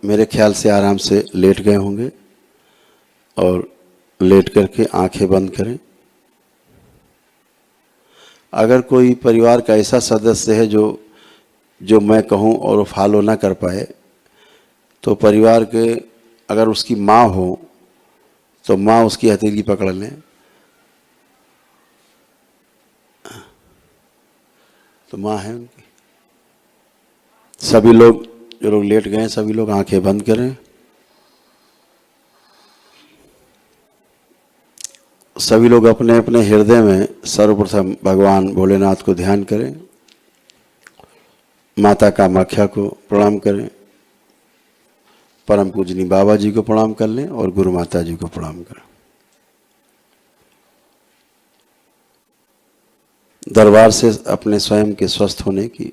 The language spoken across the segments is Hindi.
मेरे ख्याल से आराम से लेट गए होंगे और लेट करके आंखें बंद करें। अगर कोई परिवार का ऐसा सदस्य है जो मैं कहूं और वो फॉलो ना कर पाए, तो परिवार के अगर उसकी माँ हो तो माँ उसकी हथेली पकड़ लें। तो माँ है उनकी। सभी लोग जो लोग लेट गए सभी लोग आंखें बंद करें। सभी लोग अपने अपने हृदय में सर्वप्रथम भगवान भोलेनाथ को ध्यान करें, माता कामाख्या को प्रणाम करें, परम पूजनी बाबा जी को प्रणाम कर लें और गुरु माता जी को प्रणाम करें। दरबार से अपने स्वयं के स्वस्थ होने की,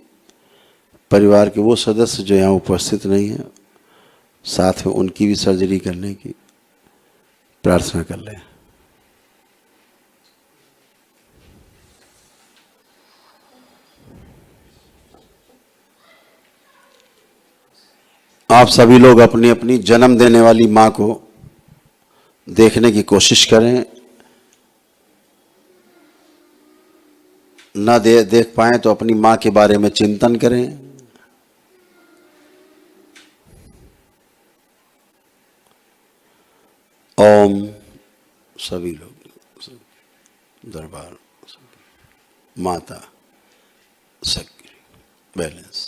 परिवार के वो सदस्य जो यहाँ उपस्थित नहीं हैं साथ में उनकी भी सर्जरी करने की प्रार्थना कर लें। आप सभी लोग अपनी अपनी जन्म देने वाली माँ को देखने की कोशिश करें। ना देख पाए तो अपनी माँ के बारे में चिंतन करें। ओम। सभी लोग दरबार माता शक्ति बैलेंस।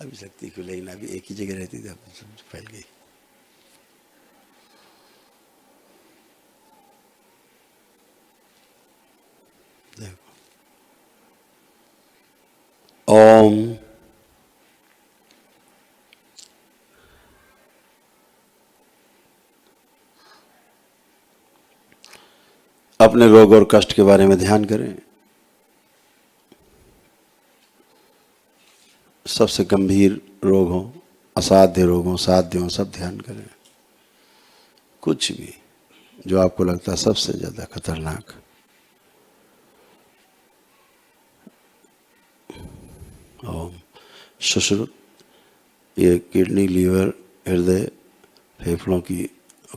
अभी शक्ति को लेकिन अभी एक ही जगह रहती थी, अब सब फैल गई। देखो ओम। अपने रोग और कष्ट के बारे में ध्यान करें। सबसे गंभीर रोग हो, असाध्य रोग हो, साध्य हो, सब ध्यान करें। कुछ भी जो आपको लगता है सबसे ज्यादा खतरनाक। ओम। सुश्रुत, ये किडनी, लीवर, हृदय, फेफड़ों की,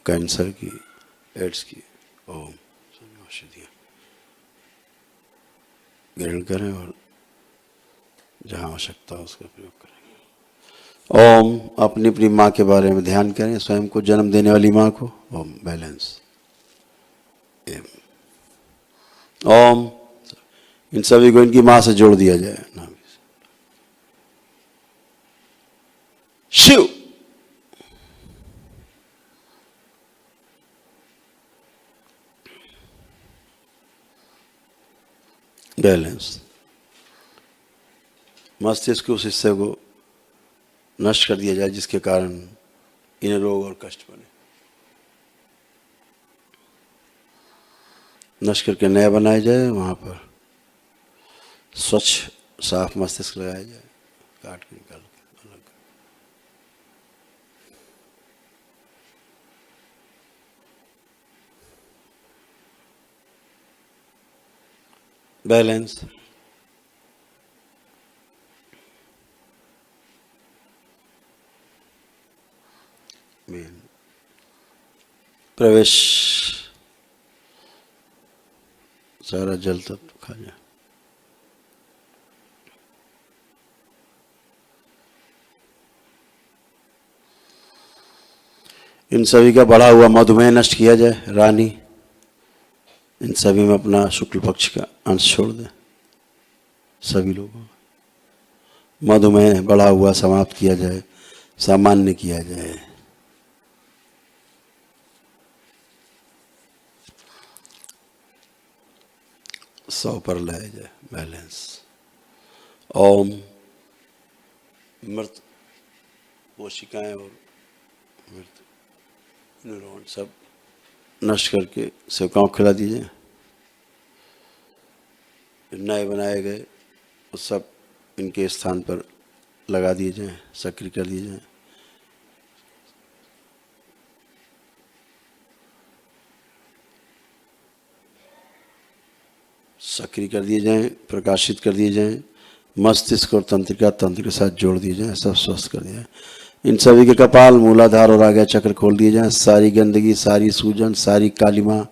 कैंसर की, एड्स की, ओम औषधियाँ ग्रहण करें और जहाँ आवश्यकता हो उसका प्रयोग करें। ओम। अपनी अपनी माँ के बारे में ध्यान करें, स्वयं को जन्म देने वाली माँ को। ओम बैलेंस। ओम। इन सभी को इनकी माँ से जोड़ दिया जाए। नाम शिव। बैलेंस। मस्तिष्क के उस हिस्से को नष्ट कर दिया जाए जिसके कारण इन्हें रोग और कष्ट बने। नष्ट करके नया बनाया जाए, वहां पर स्वच्छ साफ मस्तिष्क लगाया जाए, काट के निकाल के अलग। बैलेंस। प्रवेश। सारा जल तत्व खा जाए। इन सभी का बढ़ा हुआ मधुमेह नष्ट किया जाए। रानी, इन सभी में अपना शुक्ल पक्ष का अंश छोड़ दें। सभी लोगों मधुमेह बढ़ा हुआ समाप्त किया जाए, सामान्य किया जाए। सौ पर लाया जाए। बैलेंस। ओम। मृत कोशिकाएं और मृत न्यूरॉन सब नष्ट करके सेवकाओं को खिला दीजिए। नए बनाए गए वो सब इनके स्थान पर लगा दिए जाएं, सक्रिय कर दिए जाएं। सक्रिय कर दिए जाएं, प्रकाशित कर दिए जाएं, मस्तिष्क और तंत्रिका तंत्र के साथ जोड़ दिए जाएं, सब स्वस्थ कर दिया जाए। इन सभी के कपाल, मूलाधार और आज्ञा चक्र खोल दिए जाएं। सारी गंदगी, सारी सूजन, सारी कालिमा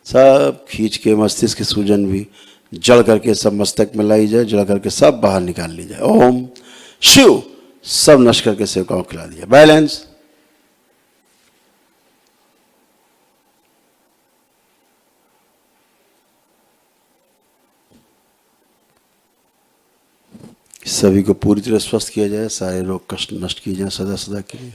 सब खींच के, मस्तिष्क की सूजन भी जड़ करके सब मस्तक में लाई जाए, जड़ करके सब बाहर निकाल ली जाए। ओम शिव, सब नष्ट करके सेवकाओं को खिला दिया। बैलेंस। सभी को पूरी तरह स्वस्थ किया जाए, सारे रोग कष्ट नष्ट किए जाए सदा सदा के लिए।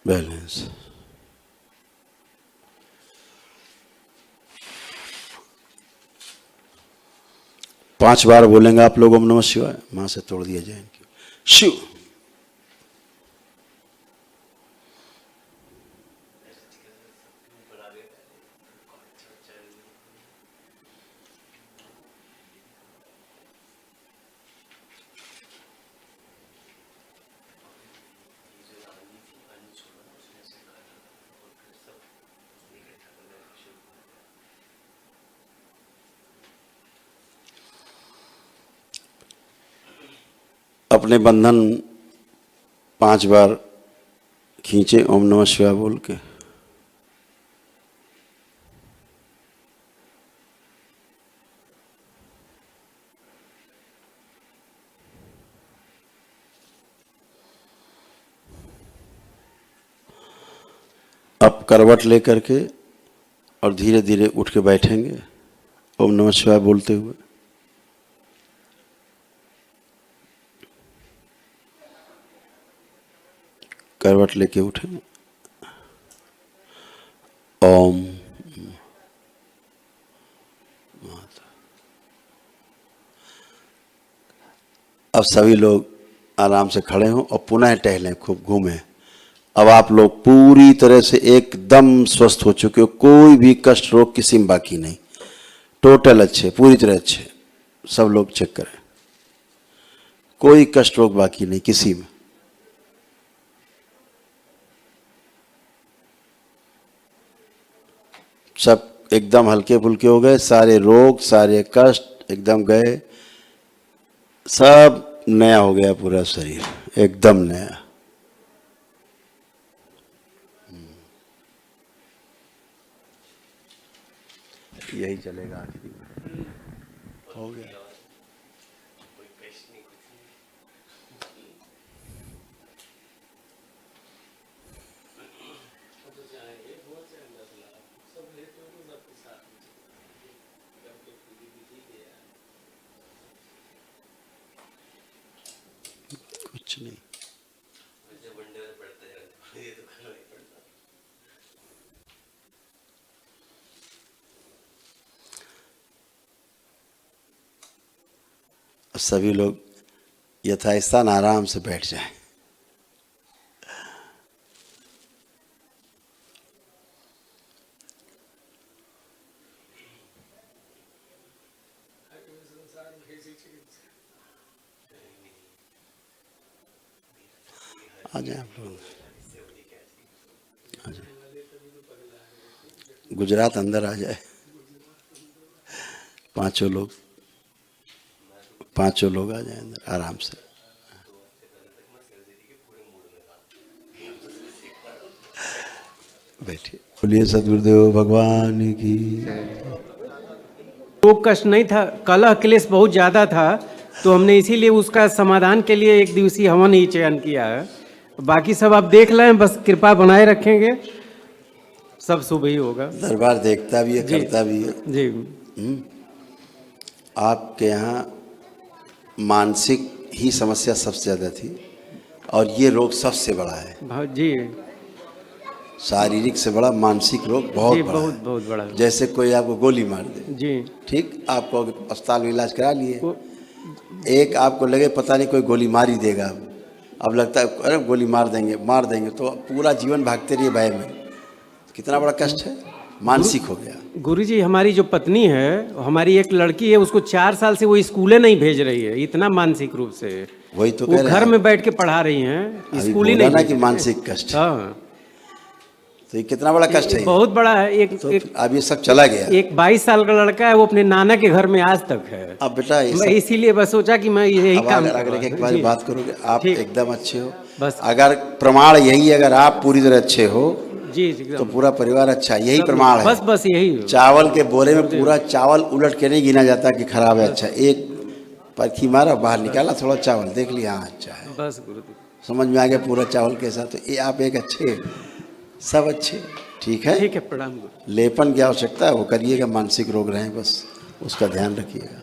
बैलेंस। पांच बार बोलेंगे आप लोग ओम नमः शिवाय, मां से तोड़ दिया जाए इनकी। शिव। अपने बंधन 5 बार खींचे ओम नमः शिवाय बोल के। अब करवट लेकर के और धीरे धीरे उठ के बैठेंगे ओम नमः शिवाय बोलते हुए। करवट लेके उठे। ओम। अब सभी लोग आराम से खड़े हों और पुनः टहलें, खूब घूमें। अब आप लोग पूरी तरह से एकदम स्वस्थ हो चुके हो, कोई भी कष्ट रोग किसी में बाकी नहीं, टोटल अच्छे, पूरी तरह अच्छे। सब लोग चेक करें, कोई कष्ट रोग बाकी नहीं किसी में। सब एकदम हल्के फुल्के हो गए, सारे रोग सारे कष्ट एकदम गए, सब नया हो गया, पूरा शरीर एकदम नया। यही चलेगा आखिरी में। हो गया। कुछ नहीं। सभी लोग यथास्थान आराम से बैठ जाएं। आ जाए आप लोग, आ जाए। गुजरात अंदर आ जाए। पांचों लोग आ जाए अंदर आराम से। बैठिए। बोलिए सद्गुरुदेव भगवान की। रोग कष्ट नहीं था, कलह क्लेश बहुत ज़्यादा था, तो हमने इसीलिए उसका समाधान के लिए एक दिवसीय हवन ही चयन किया है। बाकी सब आप देख लें, बस कृपा बनाए रखेंगे, सब शुभ ही होगा। दरबार देखता भी है, करता भी है जी। आपके यहाँ मानसिक ही समस्या सबसे ज़्यादा थी और ये रोग सबसे बड़ा है जी। शारीरिक से बड़ा मानसिक रोग बहुत बड़ा है। बहुत बड़ा है। जैसे कोई आपको गोली मार दे जी। ठीक, आपको अस्पताल में इलाज करा लिए, एक आपको लगे पता नहीं कोई गोली मार ही देगा, अब लगता है अरे गोली मार देंगे, तो पूरा जीवन भागते रहिए भय में। कितना बड़ा कष्ट है, मानसिक हो गया। गुरुजी, हमारी जो पत्नी है, हमारी एक लड़की है, उसको 4 साल से वो स्कूले नहीं भेज रही है, इतना मानसिक रूप से। वही तो वो घर में बैठ के पढ़ा रही हैं, स्कूल ही नहीं कि मानसिक कष्ट। हाँ, तो ये कितना बड़ा कष्ट है ये? बहुत बड़ा है। तो अब ये सब चला गया। एक 22 साल का लड़का है, वो अपने नाना के घर में आज तक है। अब बेटा ये मैं सब इसीलिए बस सोचा कि मैं यही अब काम अगर एक बार जी। बात करोगे आप ठीक। एकदम अच्छे हो। बस। अगर प्रमाण यही है, अगर आप पूरी तरह अच्छे हो जी तो पूरा परिवार अच्छा, यही प्रमाण है। बस यही। चावल के बोरे में पूरा चावल उलट के नहीं गिना जाता कि खराब है अच्छा। एक परखी मारा, बाहर निकाला थोड़ा चावल, देख लिया हाँ अच्छा है, बस गुरुदेव। समझ में आ गया पूरा चावल कैसा। तो ये आप एक अच्छे, सब अच्छे, ठीक है। ठीक है, प्रणाम गुरु। लेपन की आवश्यकता है वो करिएगा, मानसिक रोग रहे बस उसका ध्यान रखिएगा।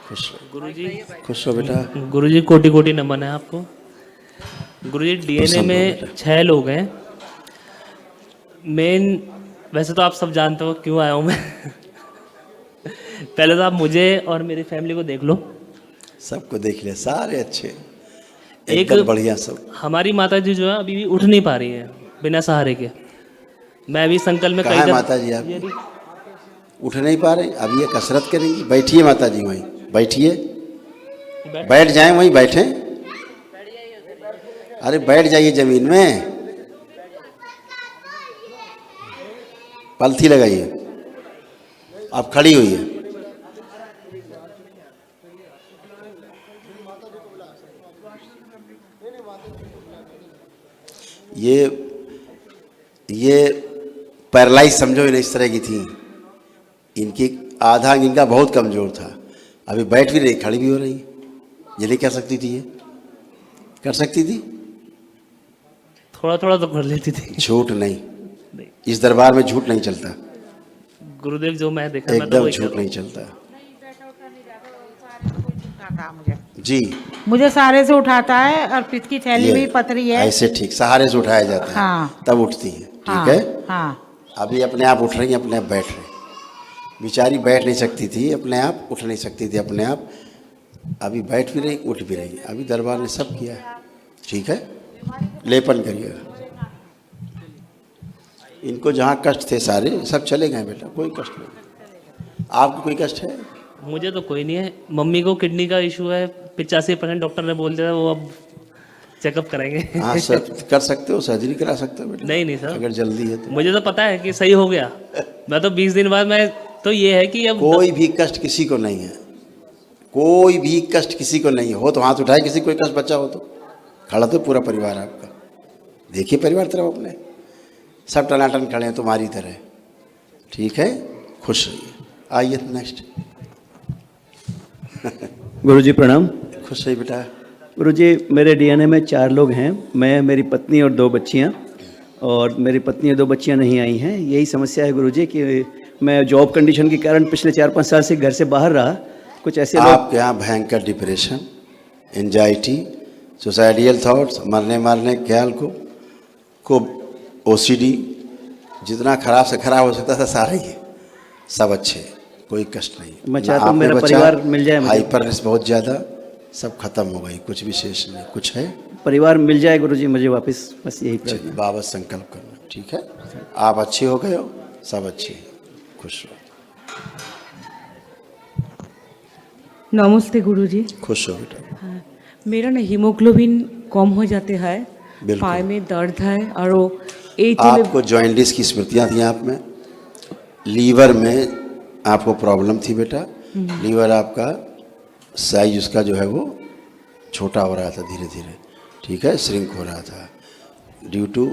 खुश रहो गुरुजी, खुश रहो बेटा। गुरुजी कोटि कोटि नमन है आपको। गुरुजी डीएनए प्रसन्न हो में बेटा। 6 लोग हैं। मेन वैसे तो आप सब जानते हो क्यों आया हूँ मैं। पहले तो आप मुझे और मेरी फैमिली को देख लो। सबको देख लिया, सारे अच्छे, एक एकदम बढ़िया सब। हमारी माता जी जो है अभी भी उठ नहीं पा रही है बिना सहारे के। मैं अभी संकल्प में कहाँ कई है दफा माता जी आप? उठ नहीं पा रहे, अब ये कसरत करेंगी। बैठिए माता जी, वहीं बैठिए, बैठ जाएं वहीं बैठे। अरे बैठ जाइए जमीन में, पलथी लगाइए। आप खड़ी हुई है। ये पैरालाइज समझो, इन इस तरह की थी। इनकी आधा अंग इनका बहुत कमजोर था। अभी बैठ भी रही, खड़ी भी हो रही। ये नहीं कर सकती थी, ये कर सकती थी। थोड़ा थोड़ा तो कर लेती थी। झूठ नहीं, इस दरबार में झूठ नहीं चलता, गुरुदेव जो मैं देखा मैं तो एकदम वही झूठ कर नहीं चलता। मुझे जी मुझे सहारे से उठाता है और पित्त की थैली ये भी पतरी है। ऐसे ठीक सहारे से उठाया जाता है, हाँ। तब उठती है, हाँ, ठीक है। हाँ। अभी अपने आप उठ रही हैं, अपने आप बैठ रही। बेचारी बैठ नहीं सकती थी अपने आप, उठ नहीं सकती थी अपने आप। अभी बैठ भी रही, उठ भी रही। अभी दरबार ने सब किया है, ठीक है। लेपन करिएगा। इनको जहाँ कष्ट थे सारे सब चले गए बेटा, कोई कष्ट नहीं। आपको कोई कष्ट है? मुझे तो कोई नहीं है। मम्मी को किडनी का इशू है, 85% डॉक्टर ने बोल दिया, वो अब चेकअप कराएंगे। हाँ सर, कर सकते हो, सर्जरी करा सकते हो बेटा। नहीं सर, अगर जल्दी है तो। मुझे तो पता है कि सही हो गया। मैं तो 20 दिन बाद मैं तो ये है कि अब कोई भी कष्ट किसी को नहीं है, कोई भी कष्ट किसी को नहीं है। हो तो हाथ उठाए, किसी कोई कष्ट बचा हो तो। खड़ा तो पूरा परिवार आपका, देखिए परिवार तरफ अपने, सब टनाटन खड़े हैं तुम्हारी तरह, ठीक है। खुश रहिए। आइए नेक्स्ट। गुरुजी प्रणाम। खुश रहिए बेटा। गुरुजी मेरे डीएनए में 4 लोग हैं, मैं, मेरी पत्नी और 2 बच्चियां। और मेरी पत्नी और 2 बच्चियां नहीं आई हैं। यही समस्या है गुरुजी कि मैं जॉब कंडीशन के कारण पिछले 4-5 साल से घर से बाहर रहा। कुछ ऐसे लोग आपके यहाँ भयंकर डिप्रेशन, एंजाइटी, सुसाइडियल थॉट्स, मरने मारने के ख्याल को ओसीडी, जितना खराब से खराब हो सकता था सारा ही है। सब अच्छे, कोई कष्ट नहीं। मैं चाहता हूँ मेरा परिवार मिल जाए मुझे। हाइपरनेस बहुत ज़्यादा, सब खत्म हो गई, कुछ विशेष नहीं। कुछ है? परिवार मिल जाए गुरुजी मुझे वापस, बस यही प्रार्थना। चलिए बाबा संकल्प करना, ठीक है। आप अच्छे हो गए हो, सब अच्छे हैं, खुश रहो। नमस्ते गुरुजी। खुश हो बेटा। मेरा ना हीमोग्लोबिन कम हो जाते हैं, बिल्कुल। पाए में दर्द है और वो एक आपको जॉइंटिस की स्मृतियाँ थी आप में, लीवर में आपको प्रॉब्लम थी बेटा। लीवर आपका साइज उसका जो है वो छोटा हो रहा था धीरे धीरे, ठीक है, श्रिंक हो रहा था ड्यू टू।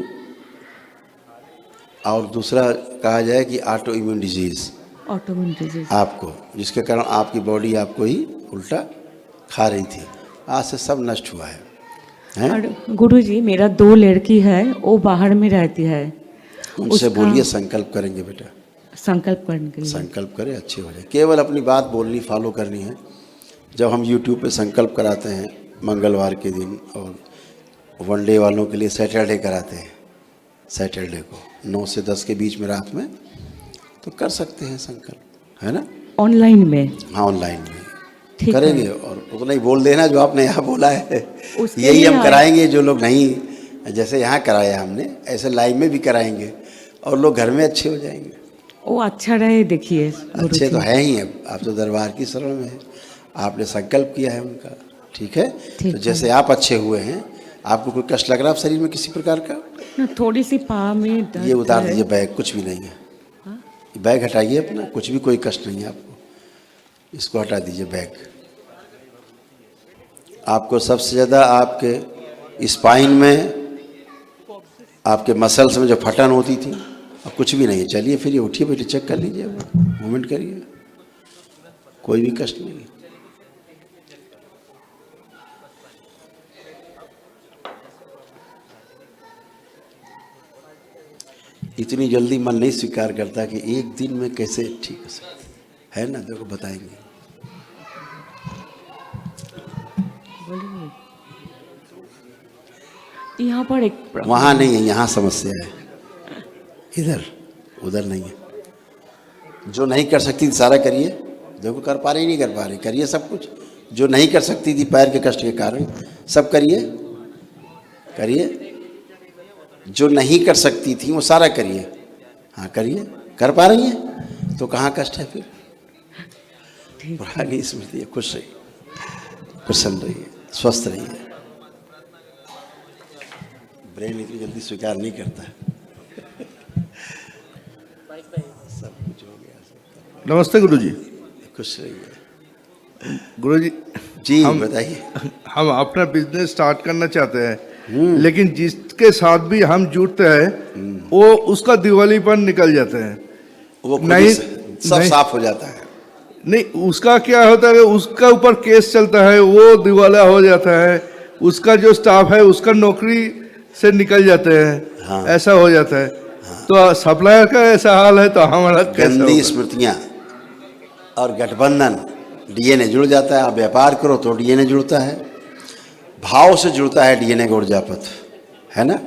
और दूसरा कहा जाए कि auto immune disease autoimmune disease आपको, जिसके कारण आपकी बॉडी आपको ही उल्टा खा रही थी। आज से सब नष्ट हुआ है, हैं? और गुरुजी मेरा 2 लड़की है, वो बाहर में रहती है। उनसे उसका बोलिए संकल्प करेंगे बेटा। संकल्प करने के लिए संकल्प करें, अच्छे हो जाए। केवल अपनी बात बोलनी, फॉलो करनी है। जब हम YouTube पे संकल्प कराते हैं मंगलवार के दिन, और 1 डे वालों के लिए सैटरडे कराते हैं, सैटरडे को 9 से 10 के बीच में रात में, तो कर सकते हैं संकल्प, है ना। ऑनलाइन में। हाँ ऑनलाइन में ठीक करेंगे। है। और उतना ही बोल देना जो आपने यहाँ बोला है, उसके यही लिए हम कराएंगे। जो लोग नहीं, जैसे यहाँ कराया हमने, ऐसे लाइव में भी कराएंगे और लोग घर में अच्छे हो जाएंगे। वो अच्छा रहे, देखिए अच्छे तो है ही है। आप तो दरबार की शरण में है, आपने संकल्प किया है उनका, ठीक है। ठीक तो जैसे आप अच्छे हुए हैं, आपको कोई कष्ट लग रहा है शरीर में किसी प्रकार का? ना थोड़ी सी पाँव में दर्द ये उतार है। दीजिए बैग, कुछ भी नहीं है। बैग हटाइए अपना, कुछ भी कोई कष्ट नहीं है आपको, इसको हटा दीजिए बैग। आपको सबसे ज़्यादा आपके स्पाइन में, आपके मसल्स में जो फटन होती थी, अब कुछ भी नहीं है। चलिए फिर ये उठिए, बैठिए, चेक कर लीजिए, मूवमेंट करिए, कोई भी कष्ट नहीं है। इतनी जल्दी मन नहीं स्वीकार करता कि एक दिन में कैसे ठीक हो सकता है ना। देखो बताएंगे। यहाँ पर एक वहाँ नहीं है, यहाँ समस्या है, इधर उधर नहीं है। जो नहीं कर सकती थी सारा करिए। देखो कर पा रही नहीं कर पा रही, करिए सब कुछ। जो नहीं कर सकती थी पैर के कष्ट के कारण, सब करिए करिए। जो नहीं कर सकती थी वो सारा करिए। हाँ करिए, कर पा रही हैं तो कहाँ कष्ट है फिर। पुरानी स्मृति है। खुश रहिए, प्रसन्न रहिए, स्वस्थ रहिए। ब्रेन इतनी जल्दी स्वीकार नहीं करता है। सब कुछ हो गया। नमस्ते गुरुजी। खुश रहिए। गुरुजी जी बताइए। हम अपना बिजनेस स्टार्ट करना चाहते हैं, लेकिन जिसके साथ भी हम जुड़ते हैं वो उसका दिवालीपन निकल जाते हैं। वो खुद नहीं, ही सब नहीं। साफ हो जाता है। नहीं, उसका क्या होता है, उसका ऊपर केस चलता है, वो दिवाला हो जाता है। उसका जो स्टाफ है उसका नौकरी से निकल जाते हैं। हाँ। ऐसा हो जाता है। तो सप्लायर का ऐसा हाल है तो हमारा कैसा गंदी होगा? स्मृतियाँ और गठबंधन, डीएनए जुड़ जाता है। आप व्यापार करो तो डीएनए जुड़ता है, भाव से जुड़ता है डीएनए का ऊर्जापथ, है ना।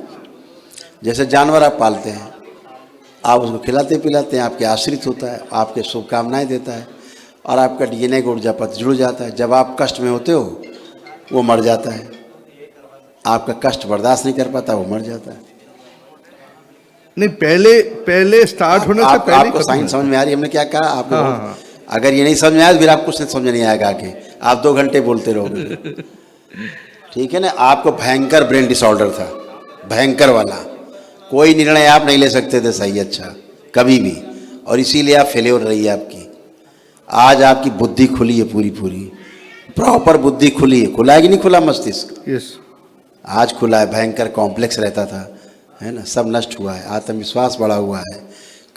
जैसे जानवर आप पालते हैं, आप उसको खिलाते पिलाते हैं, आपके आश्रित होता है, आपके शुभकामनाएं देता है, और आपका डीएनए का ऊर्जापथ जुड़ जाता है। जब आप कष्ट में होते हो वो मर जाता है, आपका कष्ट बर्दाश्त नहीं कर पाता, वो मर जाता है। नहीं, पहले स्टार्ट होने से पहले आपको खत्म साइंस है। समझ में आ रही है हमने क्या कहा आपको। हाँ, हाँ। अगर ये नहीं समझ में आया तो फिर आपको कुछ समझ नहीं आएगा आगे, आप 2 घंटे बोलते रहोगे। ठीक है ना। आपको भयंकर ब्रेन डिसऑर्डर था, भयंकर वाला। कोई निर्णय आप नहीं ले सकते थे सही अच्छा कभी भी, और इसीलिए आप फेल्योर रही है आपकी। आज आपकी बुद्धि खुली है, पूरी पूरी प्रॉपर बुद्धि खुली है। खुला है कि नहीं खुला मस्तिष्क? यस। आज खुला है। भयंकर कॉम्प्लेक्स रहता था, है ना, सब नष्ट हुआ है। आत्मविश्वास बढ़ा हुआ है,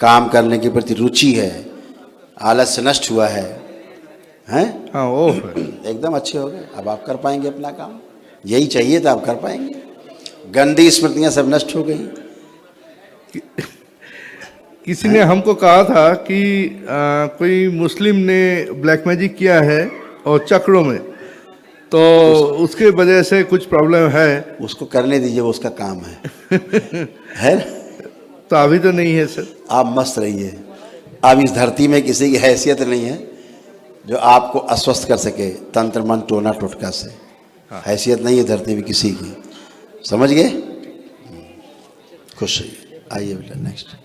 काम करने के प्रति रुचि है, आलस्य नष्ट हुआ है, हैं? हाँ, वो है। एकदम अच्छे हो गए। अब आप कर पाएंगे अपना काम, यही चाहिए था, आप कर पाएंगे। गंदी स्मृतियाँ सब नष्ट हो गई। किसी ने हमको कहा था कि कोई मुस्लिम ने ब्लैक मैजिक किया है और चक्रों में, तो उसके वजह से कुछ प्रॉब्लम है। उसको करने दीजिए, वो उसका काम है। है? तो अभी तो नहीं है सर। आप मस्त रहिए। अब इस धरती में किसी की हैसियत नहीं है जो आपको अस्वस्थ कर सके तंत्र मन टोना टोटका से। हैसियत नहीं है धरती में किसी की, समझ गए। खुश रहिए। आइए बेटा नेक्स्ट।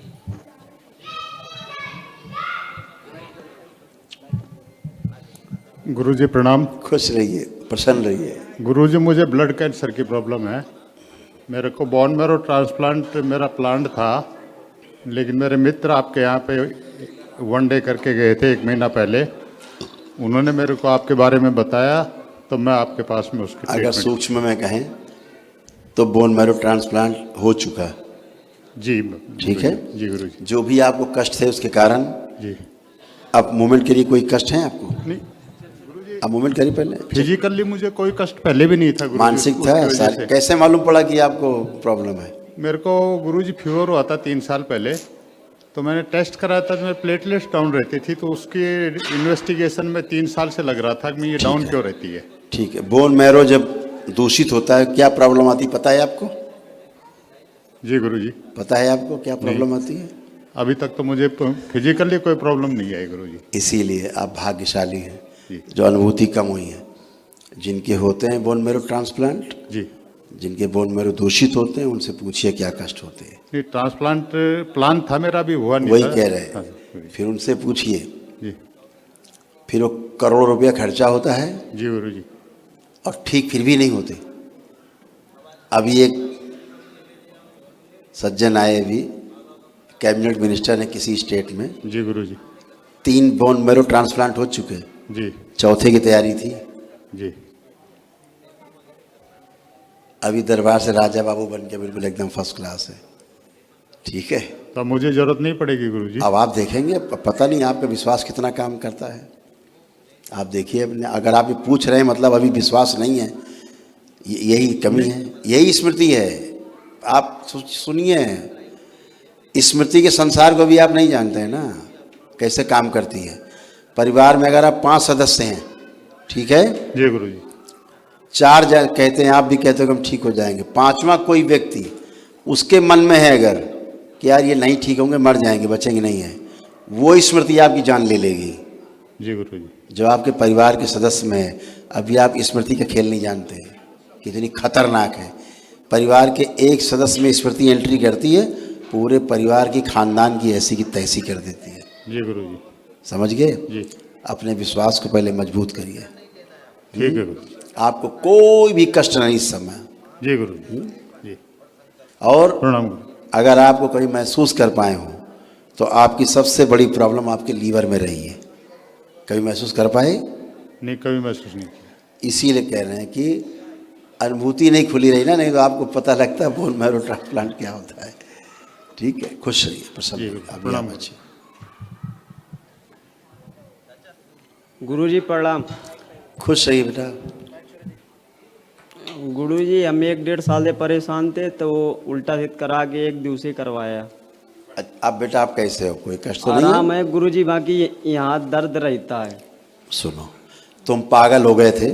गुरुजी प्रणाम। खुश रहिए, प्रसन्न रहिए। गुरुजी मुझे ब्लड कैंसर की प्रॉब्लम है। मेरे को बोन मैरो ट्रांसप्लांट मेरा प्लांट था, लेकिन मेरे मित्र आपके यहाँ पे 1 डे करके गए थे 1 महीना पहले। उन्होंने मेरे को आपके बारे में बताया, तो मैं आपके पास में उसकी अगर ट्रीटमेंट। सूक्ष्म में कहें तो बोन मैरो ट्रांसप्लांट हो चुका। जी ठीक है जी गुरुजी। जो भी आपको कष्ट थे उसके कारण, जी अब मूवमेंट के लिए कोई कष्ट है आपको? नहीं, अब मूवमेंट करिए पहले। फिजिकली मुझे कोई कष्ट पहले भी नहीं था गुरुजी। मानसिक उसकी था वजह सारे। से। कैसे मालूम पड़ा कि आपको प्रॉब्लम है? मेरे को गुरुजी फीवर हुआ था 3 साल पहले, तो मैंने टेस्ट कराया था, मेरे प्लेटलेट्स डाउन रहती थी, तो उसकी इन्वेस्टिगेशन में 3 साल से लग रहा था कि ये डाउन क्यों रहती है। ठीक है। बोन मैरो जब दूषित होता है क्या प्रॉब्लम आती है, पता है आपको? जी गुरुजी। पता है आपको क्या प्रॉब्लम आती है? अभी तक तो मुझे फिजिकली कोई प्रॉब्लम नहीं आई गुरुजी। इसीलिए आप भाग्यशाली हैं जी। जो अनुभूति कम हुई है। जिनके होते हैं बोन मैरो ट्रांसप्लांट, जी जिनके बोन मैरो दूषित होते हैं, उनसे पूछिए क्या कष्ट होते हैं। नहीं, ट्रांसप्लांट प्लान था मेरा, अभी हुआ नहीं वही था। कह रहे हाँ, हैं। फिर उनसे पूछिए। जी फिर वो करोड़ों रुपया खर्चा होता है जी गुरुजी। और ठीक फिर भी नहीं होते। अभी एक सज्जन आए अभी, कैबिनेट मिनिस्टर हैं किसी स्टेट में, जी गुरुजी। 3 बोन मैरो ट्रांसप्लांट हो चुके, जी चौथे की तैयारी थी। जी। अभी दरबार से राजा बाबू बन के बिल्कुल एकदम फर्स्ट क्लास है। ठीक है, तो मुझे जरूरत नहीं पड़ेगी गुरुजी। अब आप देखेंगे, पता नहीं आपका विश्वास कितना काम करता है। आप देखिए अपने, अगर आप ये पूछ रहे हैं मतलब अभी विश्वास नहीं है, यही कमी है, यही स्मृति है। आप सुनिए, स्मृति के संसार को भी आप नहीं जानते हैं ना कैसे काम करती है। परिवार में अगर आप 5 सदस्य हैं, ठीक है, जी गुरुजी। 4 कहते हैं, आप भी कहते हो कि हम ठीक हो जाएंगे, 5वां कोई व्यक्ति उसके मन में है अगर कि यार ये नहीं ठीक होंगे, मर जाएंगे, बचेंगे नहीं है, वो स्मृति आपकी जान ले लेगी। जी गुरुजी। जो आपके परिवार के सदस्य में है, अभी आप स्मृति का खेल नहीं जानते कितनी खतरनाक है। परिवार के एक सदस्य में स्मृति एंट्री करती है, पूरे परिवार की खानदान की ऐसी की तैसी कर देती है। जी गुरुजी। समझ गए? जी अपने विश्वास को पहले मजबूत करिए। ठीक है गुरुजी। आपको कोई भी कष्ट नहीं इस समय। जी गुरुजी। जी और प्रणाम गुरु। अगर आपको कभी महसूस कर पाए हो तो आपकी सबसे बड़ी प्रॉब्लम आपके लीवर में रही है। कभी महसूस कर पाए? नहीं, कभी महसूस नहीं किया। इसीलिए कह रहे हैं कि अनुभूति नहीं खुली रही ना, नहीं तो आपको पता लगता है बोन मैरो ट्रांसप्लांट क्या होता है। ठीक है, खुश रहिए, प्रसन्न जी, रहिए। अभी प्रणाम। आप अच्छे। गुरुजी प्रणाम। खुश रहिए बेटा। गुरुजी हम 1-1.5 साल से परेशान थे, तो उल्टा सीधा करा के 1 दिवसीय करवाया। अब बेटा आप कैसे हो? कोई कष्ट तो नहीं आराम है? है गुरुजी, बाकी यहाँ दर्द रहता है। सुनो, तुम पागल हो गए थे,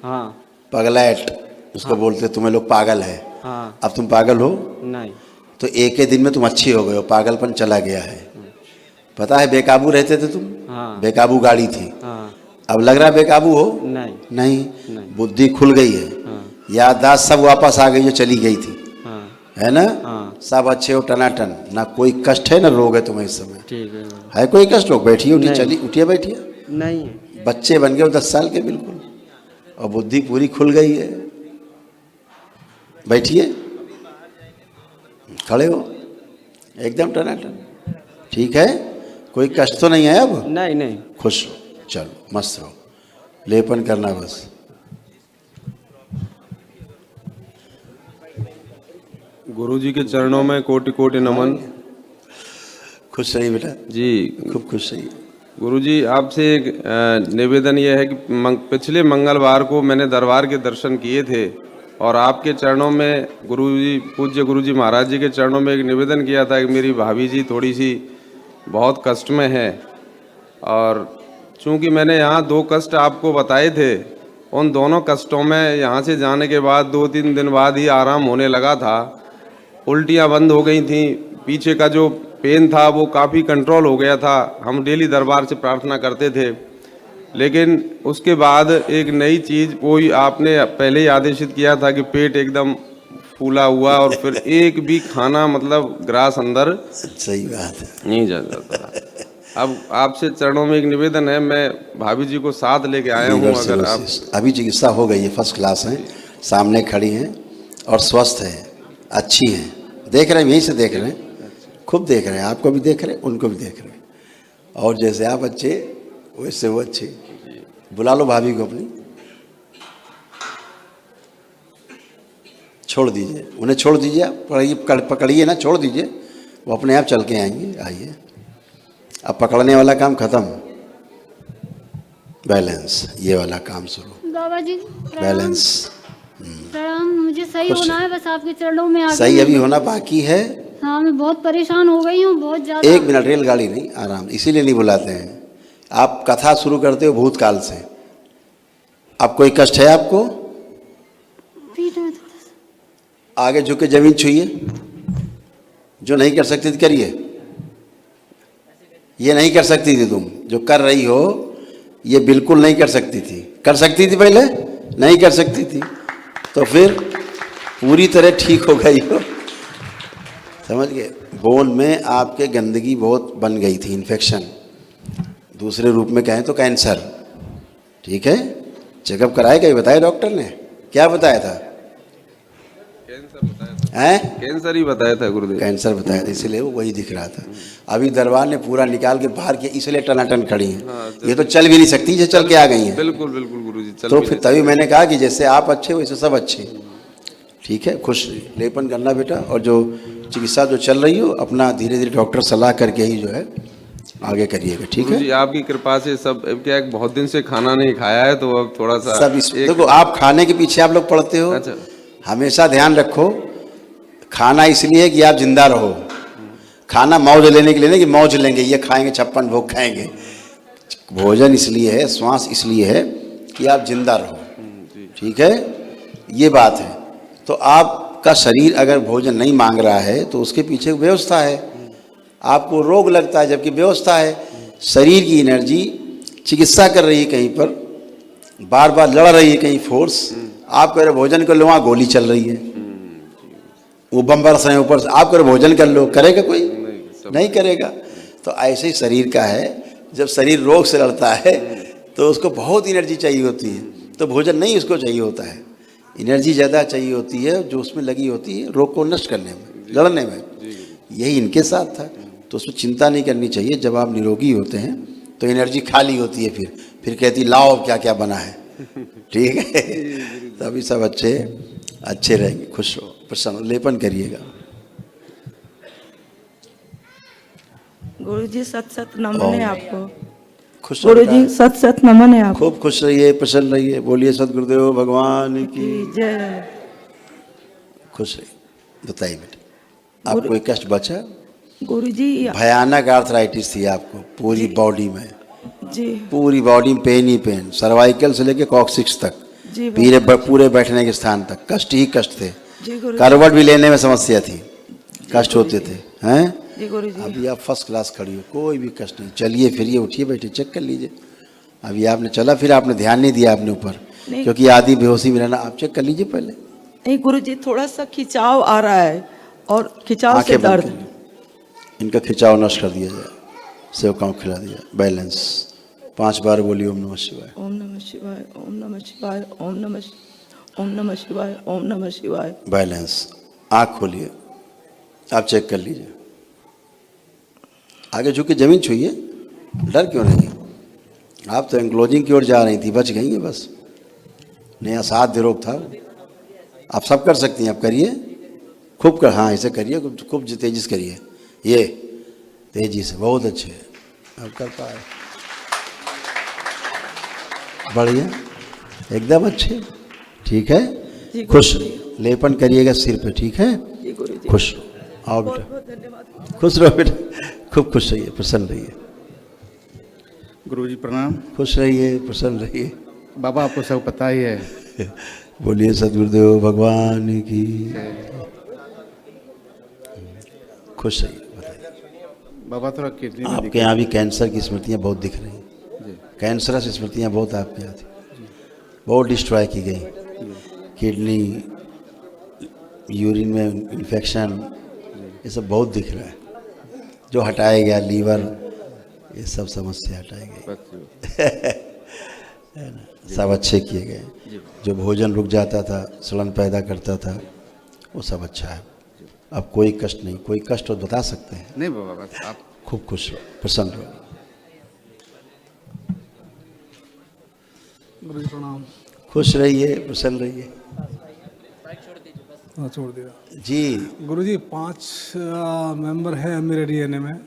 हाँ पगलैट उसको बोलते, तुम्हें लोग पागल है। हाँ। अब तुम पागल हो नहीं। तो एक ही दिन में तुम अच्छी हो गए हो, पागलपन चला गया है। पता है बेकाबू रहते थे तुम, हाँ। बेकाबू गाड़ी थी, हाँ। अब लग रहा है बेकाबू हो? नहीं। नहीं, बुद्धि खुल गई है, हाँ। याददाश्त सब वापस आ गई जो चली गई थी, हाँ। है ना? हाँ। सब अच्छे हो, टनाटन, ना कोई कष्ट है ना रोग है तुम्हें इस समय। ठीक है। है कोई कष्ट? रोग बैठिए, उठिए, नहीं। चलिए, उठिए, बैठिए। नहीं है। बच्चे बन गए हो 10 साल के बिल्कुल, और बुद्धि पूरी खुल गई है। बैठिए, खड़े हो, एकदम टनाटन। ठीक है, कोई कष्ट तो नहीं है अब? नहीं। नहीं। खुश हो, चलो मस्त रहो, लेपन करना बस। गुरुजी के चरणों में कोटि कोटि नमन। खुश रहिए बेटा जी। खूब खुश रहिए। गुरुजी आपसे एक निवेदन यह है कि पिछले मंगलवार को मैंने दरबार के दर्शन किए थे और आपके चरणों में गुरुजी, पूज्य गुरुजी महाराज जी के चरणों में एक निवेदन किया था कि मेरी भाभी जी थोड़ी सी बहुत कष्ट में है, और चूंकि मैंने यहाँ 2 कष्ट आपको बताए थे, उन दोनों कष्टों में यहाँ से जाने के बाद 2-3 दिन बाद ही आराम होने लगा था। उल्टियाँ बंद हो गई थी, पीछे का जो पेन था वो काफ़ी कंट्रोल हो गया था। हम डेली दरबार से प्रार्थना करते थे, लेकिन उसके बाद एक नई चीज़ वही आपने पहले ही आदेशित किया था कि पेट एकदम फूला हुआ और फिर एक भी खाना मतलब ग्रास अंदर सही बात है, नहीं जाता था। अब आपसे चरणों में एक निवेदन है, मैं भाभी जी को साथ लेके आया हूँ, अगर आप अभी चिकित्सा हो गई है, फर्स्ट क्लास है, सामने खड़ी हैं और स्वस्थ है, अच्छी हैं, देख रहे हैं, यहीं से देख रहे हैं, खूब देख रहे हैं, आपको भी देख रहे हैं, उनको भी देख रहे हैं। और जैसे आप अच्छे वैसे वो अच्छे। बुला लो भाभी को अपनी, छोड़ दीजिए उन्हें, छोड़ दीजिए, आप पकड़िए ना, छोड़ दीजिए, वो अपने आप चल के आएंगे। आइए, अब पकड़ने वाला काम खत्म, बैलेंस, ये वाला काम शुरू। बाबा जी बैलेंस प्रणाम। मुझे सही खुश होना है, बस आपके चरणों में आके। सही अभी होना बाकी है। हाँ, मैं बहुत परेशान हो गई हूँ, बहुत ज्यादा। 1 मिनट, रेलगाड़ी नहीं, आराम, इसीलिए नहीं बुलाते हैं। आप कथा शुरू करते हो भूतकाल से। अब कोई कष्ट है आपको? पीठ में आगे झुक के जमीन छुइए, जो नहीं कर सकती थी करिए। ये नहीं कर सकती थी तुम, जो कर रही हो ये बिल्कुल नहीं कर सकती थी। कर सकती थी पहले? नहीं कर सकती थी, तो फिर पूरी तरह ठीक हो गई हो। समझ गए? बोन में आपके गंदगी बहुत बन गई थी, इन्फेक्शन, दूसरे रूप में कहें तो कैंसर। ठीक है, चेकअप कराया, कहीं बताया डॉक्टर ने? क्या बताया था? हैं? कैंसर ही बताया था गुरुदेव। कैंसर बताया था, इसलिए वो वही दिख रहा था। अभी दरबार ने पूरा निकाल के बाहर किया, इसलिए टनाटन खड़ी हैं। ये तो चल भी नहीं सकती, जो चल के आ गई हैं। बिल्कुल बिल्कुल गुरुजी, चल तो भी फिर नहीं तभी मैंने कहा कि जैसे आप अच्छे वैसे सब अच्छे। ठीक है, खुश रहिए, लेपन करना बेटा, और जो चिकित्सा जो चल रही हो अपना धीरे धीरे डॉक्टर सलाह करके ही जो है आगे करिएगा। ठीक है, गुरुजी आपकी कृपा से सब, अब क्या है, बहुत दिन से खाना नहीं खाया है तो अब थोड़ा सा सब देखो, आप खाने के पीछे आप लोग पड़ते हो। अच्छा। हमेशा ध्यान रखो, खाना इसलिए है कि आप जिंदा रहो। खाना मौज लेने के लिए नहीं कि मौज लेंगे, ये खाएंगे 56 भोग खाएंगे। भोजन इसलिए है, श्वास इसलिए है कि आप जिंदा रहो। ठीक है, ये बात है। तो आपका शरीर अगर भोजन नहीं मांग रहा है तो उसके पीछे व्यवस्था है। आपको रोग लगता है जबकि व्यवस्था है। शरीर की एनर्जी चिकित्सा कर रही है, कहीं पर बार बार लड़ रही है, कहीं फोर्स। आप कह रहे भोजन कर लो, वहाँ गोली चल रही है, वो बम बरस रहे हैं ऊपर से। आप कह रहे भोजन कर लो, करेगा कोई? नहीं करेगा। तो ऐसे ही शरीर का है, जब शरीर रोग से लड़ता है तो उसको बहुत एनर्जी चाहिए होती है, तो भोजन नहीं उसको चाहिए होता है। एनर्जी ज़्यादा चाहिए होती है जो उसमें लगी होती है रोग को नष्ट करने में, लड़ने में। यही इनके साथ था, तो उसमें चिंता नहीं करनी चाहिए। जब आप निरोगी होते हैं तो एनर्जी खाली होती है, फिर कहती लाओ क्या क्या बना है। ठीक है, तभी सब अच्छे रहेंगे, खुश रहो, प्रसन्न, लेपन करिएगा। गुरुजी सत सत नमन है आपको। खुश रहो गुरुजी बेटा। सत सत नमन है आपको। खूब खुश रहिए, प्रसन्न रहिए। बोलिए सदगुरुदेव भगवान की जय। खुश रहिए। बताइए बेटा, आपको कोई कष्ट बचा? गुरुजी भयानक आर्थराइटिस थी आपको पूरी बॉडी में, जी पूरी बॉडी में पेन ही पेन, सर्वाइकल से लेके कॉक्सिक्स तक, जी पूरे बैठने के स्थान तक कष्ट ही कष्ट थे। जी गुरुजी। करवट भी लेने में समस्या थी, कष्ट होते थे। हैं? जी गुरुजी। अभी आप फर्स्ट क्लास खड़ी हो, कोई भी कष्ट नहीं। चलिए फिरिए, उठिए, बैठिए, चेक कर लीजिए। अभी आपने चला, फिर आपने ध्यान नहीं दिया अपने ऊपर, क्योंकि आधी बेहोशी में रहना। आप चेक कर लीजिए पहले। नहीं गुरुजी, थोड़ा सा खिंचाव आ रहा है और खिंचाव से आंखें बंद दर्द। करिए, इनका खिंचाव नष्ट कर दिया जाए, सेवकाओं खिला दिया। बैलेंस 5 बार बोलिए ओम नमः शिवाय। ओम नमः शिवाय, ओम नमः शिवाय, ओम नमः शिवाय, ओम नमः शिवाय। बैलेंस। आँख खोलिए, आप चेक कर लीजिए। आगे झुक के जमीन छूइए, डर क्यों नहीं? आप तो एंक्लोजिंग की ओर जा रही थी, बच गई हैं बस। नया साथ रोग था। आप सब कर सकती हैं, आप करिए, खूब कर। हाँ, ऐसे करिए, खूब तेजी से करिए, ये तेजी से, बहुत अच्छे आप कर पाए। बढ़िया, एकदम अच्छे। ठीक है, खुश लेपन करिएगा सिर पे। ठीक है, खुश रहो। आओ बेटा, खुश रहो बेटा, खूब खुश रहिए, प्रसन्न रहिए। गुरुजी प्रणाम। खुश रहिए, प्रसन्न रहिए। बाबा आपको सब पता ही है। बोलिए सदगुरुदेव भगवान की। खुश रहिए। बाबा थोड़ा किडनी में आपके यहाँ भी कैंसर की स्मृतियाँ बहुत दिख रही हैं। कैंसरस स्मृतियाँ बहुत आपके यहाँ थी, बहुत डिस्ट्रॉय की गई। किडनी, यूरिन में इन्फेक्शन, ये सब बहुत दिख रहा है, जो हटाया गया। लीवर, ये सब समस्या हटाई गई। है ना? सब अच्छे किए गए। जो भोजन रुक जाता था, सड़न पैदा करता था, वो सब अच्छा है। अब कोई कष्ट नहीं। कोई कष्ट हो बता सकते हैं? नहीं बाबा, बस आप खूब खुश रहो, प्रसन्न रहो। गुरुजी प्रणाम। खुश रहिए, प्रसन्न रहिए। हाँ, छोड़ दिया जी। गुरुजी 5 मेंबर हैं मेरे डीएनए में।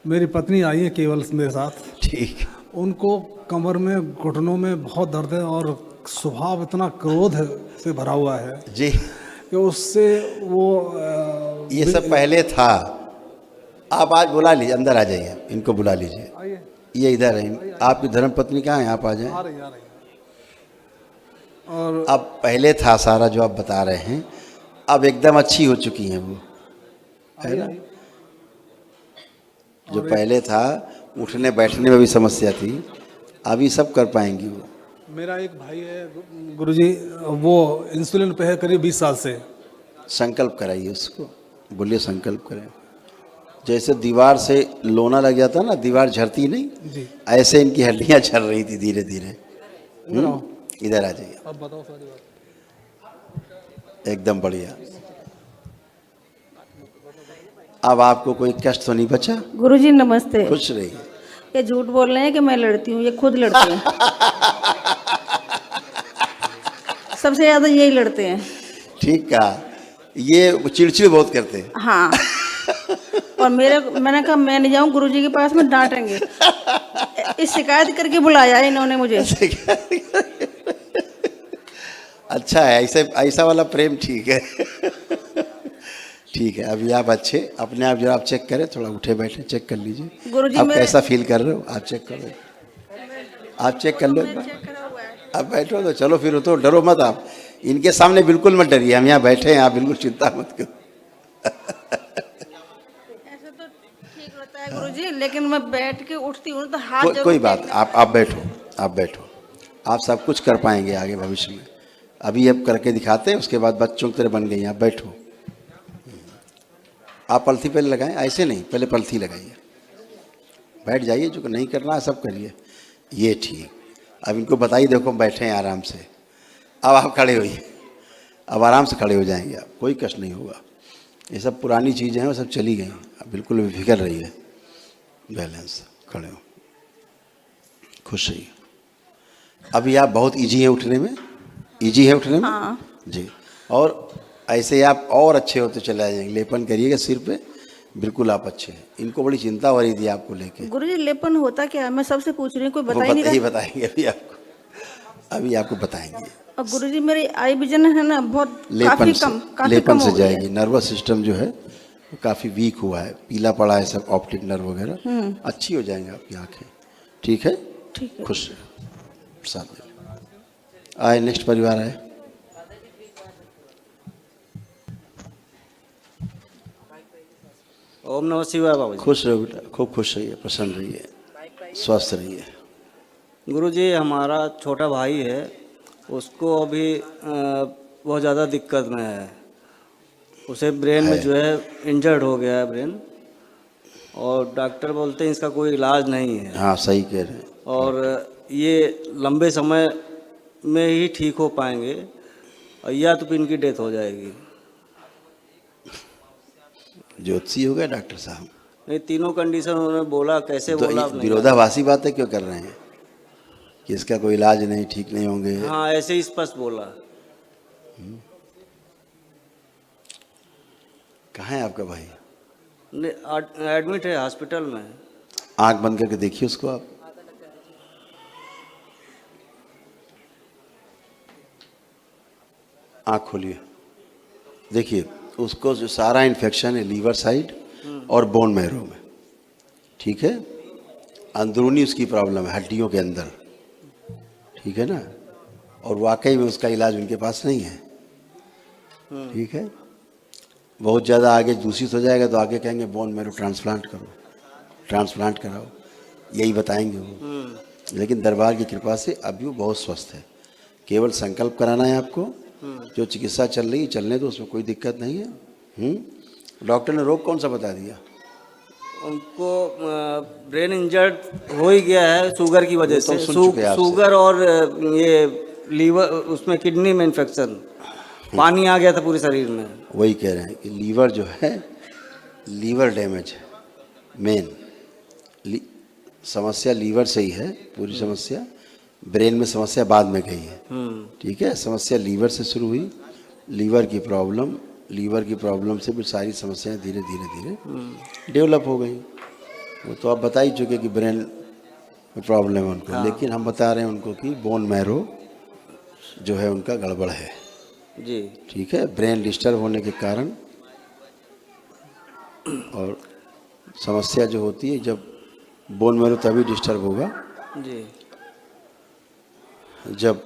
मेरी पत्नी आई है केवल मेरे साथ। ठीक। उनको कमर में, घुटनों में बहुत दर्द है और स्वभाव इतना क्रोध से भरा हुआ है जी कि उससे वो ये सब पहले था। आप आज बुला लीजिए, अंदर आ जाइए, इनको बुला लीजिए। ये इधर है। आपकी धर्मपत्नी कहाँ है? आप आ जाएं। आ रही है। और अब पहले था सारा जो आप बता रहे हैं, अब एकदम अच्छी हो चुकी हैं वो, है ना? जो पहले था, उठने बैठने में भी समस्या थी, अभी सब कर पाएंगी वो। मेरा एक भाई है गुरुजी, वो इंसुलिन पे है करीब 20 साल से। संकल्प कराइए उसको, बोलिए संकल्प करें। जैसे दीवार से लोना लग जाता ना, दीवार झड़ती नहीं, जी। ऐसे इनकी हड्डियां झड़ रही थी धीरे धीरे। इधर आ जाइए। अब बताओ सारी बात। एकदम बढ़िया। अब आपको कोई कष्ट तो नहीं बचा? गुरुजी नमस्ते। खुश रहिए। ये झूठ बोल रहे हैं कि मैं लड़ती हूँ, ये खुद लड़ते हैं। सबसे ज्यादा यही लड़ते हैं। ठीक कहा, ये चिड़चिड़ बहुत करते हैं। हाँ। और मैंने कहा मैं नहीं जाऊँ गुरुजी के पास में, डांटेंगे। इस शिकायत करके बुलाया है इन्होंने मुझे। अच्छा है, ऐसा वाला प्रेम ठीक है। ठीक है, अभी आप अच्छे अपने आप जरा आप चेक करें, थोड़ा उठे बैठे चेक कर लीजिए। गुरुजी आप मेरे- कैसा फील कर रहे हो, आप चेक करो, आप चेक कर लो एक बार। आप बैठो तो चलो, फिर तो डरो मत आप, इनके सामने बिल्कुल मत डरिए, हम यहाँ बैठे हैं, आप बिल्कुल चिंता मत करो। ऐसे तो ठीक होता है गुरुजी, लेकिन मैं बैठ के उठती हूँ तो हाथ कोई बात, आप बैठो, आप बैठो, आप सब कुछ कर पाएंगे आगे भविष्य में। अभी अब करके दिखाते हैं, उसके बाद बच्चों की तरह बन गई, आप बैठो। आप पलथी पहले लगाएं, ऐसे नहीं, पहले पलथी लगाइए, बैठ जाइए, जो नहीं करना है सब करिए, ये ठीक। अब इनको बताइए, देखो बैठे हैं आराम से, अब आप खड़े होइए, अब आराम से खड़े हो जाएंगे आप, कोई कष्ट नहीं होगा। ये सब पुरानी चीज़ें हैं, वो सब चली गई, अब बिल्कुल बेफिक्र रहिए, बैलेंस, खड़े हो, खुश रहिए। अभी आप बहुत ईजी हैं उठने में, ईजी है उठने में। हाँ। जी, और ऐसे आप और अच्छे होते चले जाएंगे, लेपन करिएगा सिर पे, बिल्कुल आप अच्छे हैं। इनको बड़ी चिंता हो रही थी आपको लेके। गुरुजी लेपन होता क्या है, मैं सबसे पूछ रही हूँ, कोई वो बता ही नहीं रहा। बताएंगे अभी आपको बताएंगे। अब गुरुजी मेरी आई विजन है ना बहुत लेपन काफी कम से हो गई है। जाएगी, नर्वस सिस्टम जो है वो काफ़ी वीक हुआ है, पीला पड़ा है सब, ऑप्टिक नर्व वगैरह, अच्छी हो जाएंगे आपकी आंखें। ठीक है, ठीक है। खुश रहे, साथ में आए। नेक्स्ट परिवार आए। ओम नमः शिवाय बाबा जी। खुश रहो बेटा, खूब खुश रहिए, प्रसन्न रहिए, स्वस्थ रहिए। गुरुजी हमारा छोटा भाई है, उसको अभी बहुत ज़्यादा दिक्कत में है। उसे ब्रेन में जो है इंजर्ड हो गया है ब्रेन, और डॉक्टर बोलते हैं इसका कोई इलाज नहीं है। हाँ सही कह रहे हैं। और ये लंबे समय में ही ठीक हो पाएंगे, और या तो फिर इनकी डेथ हो जाएगी। ज्योतिषी हो गए डॉक्टर साहब? नहीं, तीनों कंडीशन उन्होंने बोला, कैसे तो बोला ये विरोधाभासी बातें क्यों कर रहे हैं कि इसका कोई इलाज नहीं, ठीक नहीं होंगे? हाँ, ऐसे ही स्पष्ट बोला। कहाँ है आपका भाई? एडमिट है हॉस्पिटल में। आंख बंद करके देखिए उसको आप। आंख खोलिए, देखिए उसको जो सारा इन्फेक्शन है लीवर साइड और बोन मैरो में, ठीक है, अंदरूनी उसकी प्रॉब्लम है, हड्डियों के अंदर, ठीक है ना, और वाकई में उसका इलाज उनके पास नहीं है। ठीक है, बहुत ज़्यादा आगे दूषित हो जाएगा तो आगे कहेंगे बोन मैरो ट्रांसप्लांट करो, ट्रांसप्लांट कराओ, यही बताएंगे वो। लेकिन दरबार की कृपा से अभी वो बहुत स्वस्थ है, केवल संकल्प कराना है आपको, जो चिकित्सा चल रही है चलने दो, उसमें कोई दिक्कत नहीं है। डॉक्टर ने रोग कौन सा बता दिया? उनको ब्रेन इंजर्ड हो ही गया है शुगर की वजह से, शुगर और ये लीवर, उसमें किडनी में इन्फेक्शन, पानी आ गया था पूरे शरीर में। वही कह रहे हैं कि लीवर जो है, लीवर डैमेज है मेन, समस्या लीवर से ही है पूरी समस्या, ब्रेन में समस्या बाद में गई है। ठीक है, समस्या लीवर से शुरू हुई, लीवर की प्रॉब्लम से फिर सारी समस्याएं धीरे धीरे डेवलप हो गई। वो तो आप बता ही चुके कि ब्रेन में प्रॉब्लम है उनको। हाँ। लेकिन हम बता रहे हैं उनको कि बोन मैरो जो है उनका गड़बड़ है जी। ठीक है, ब्रेन डिस्टर्ब होने के कारण, और समस्या जो होती है जब बोन मैरो तभी डिस्टर्ब होगा जी जब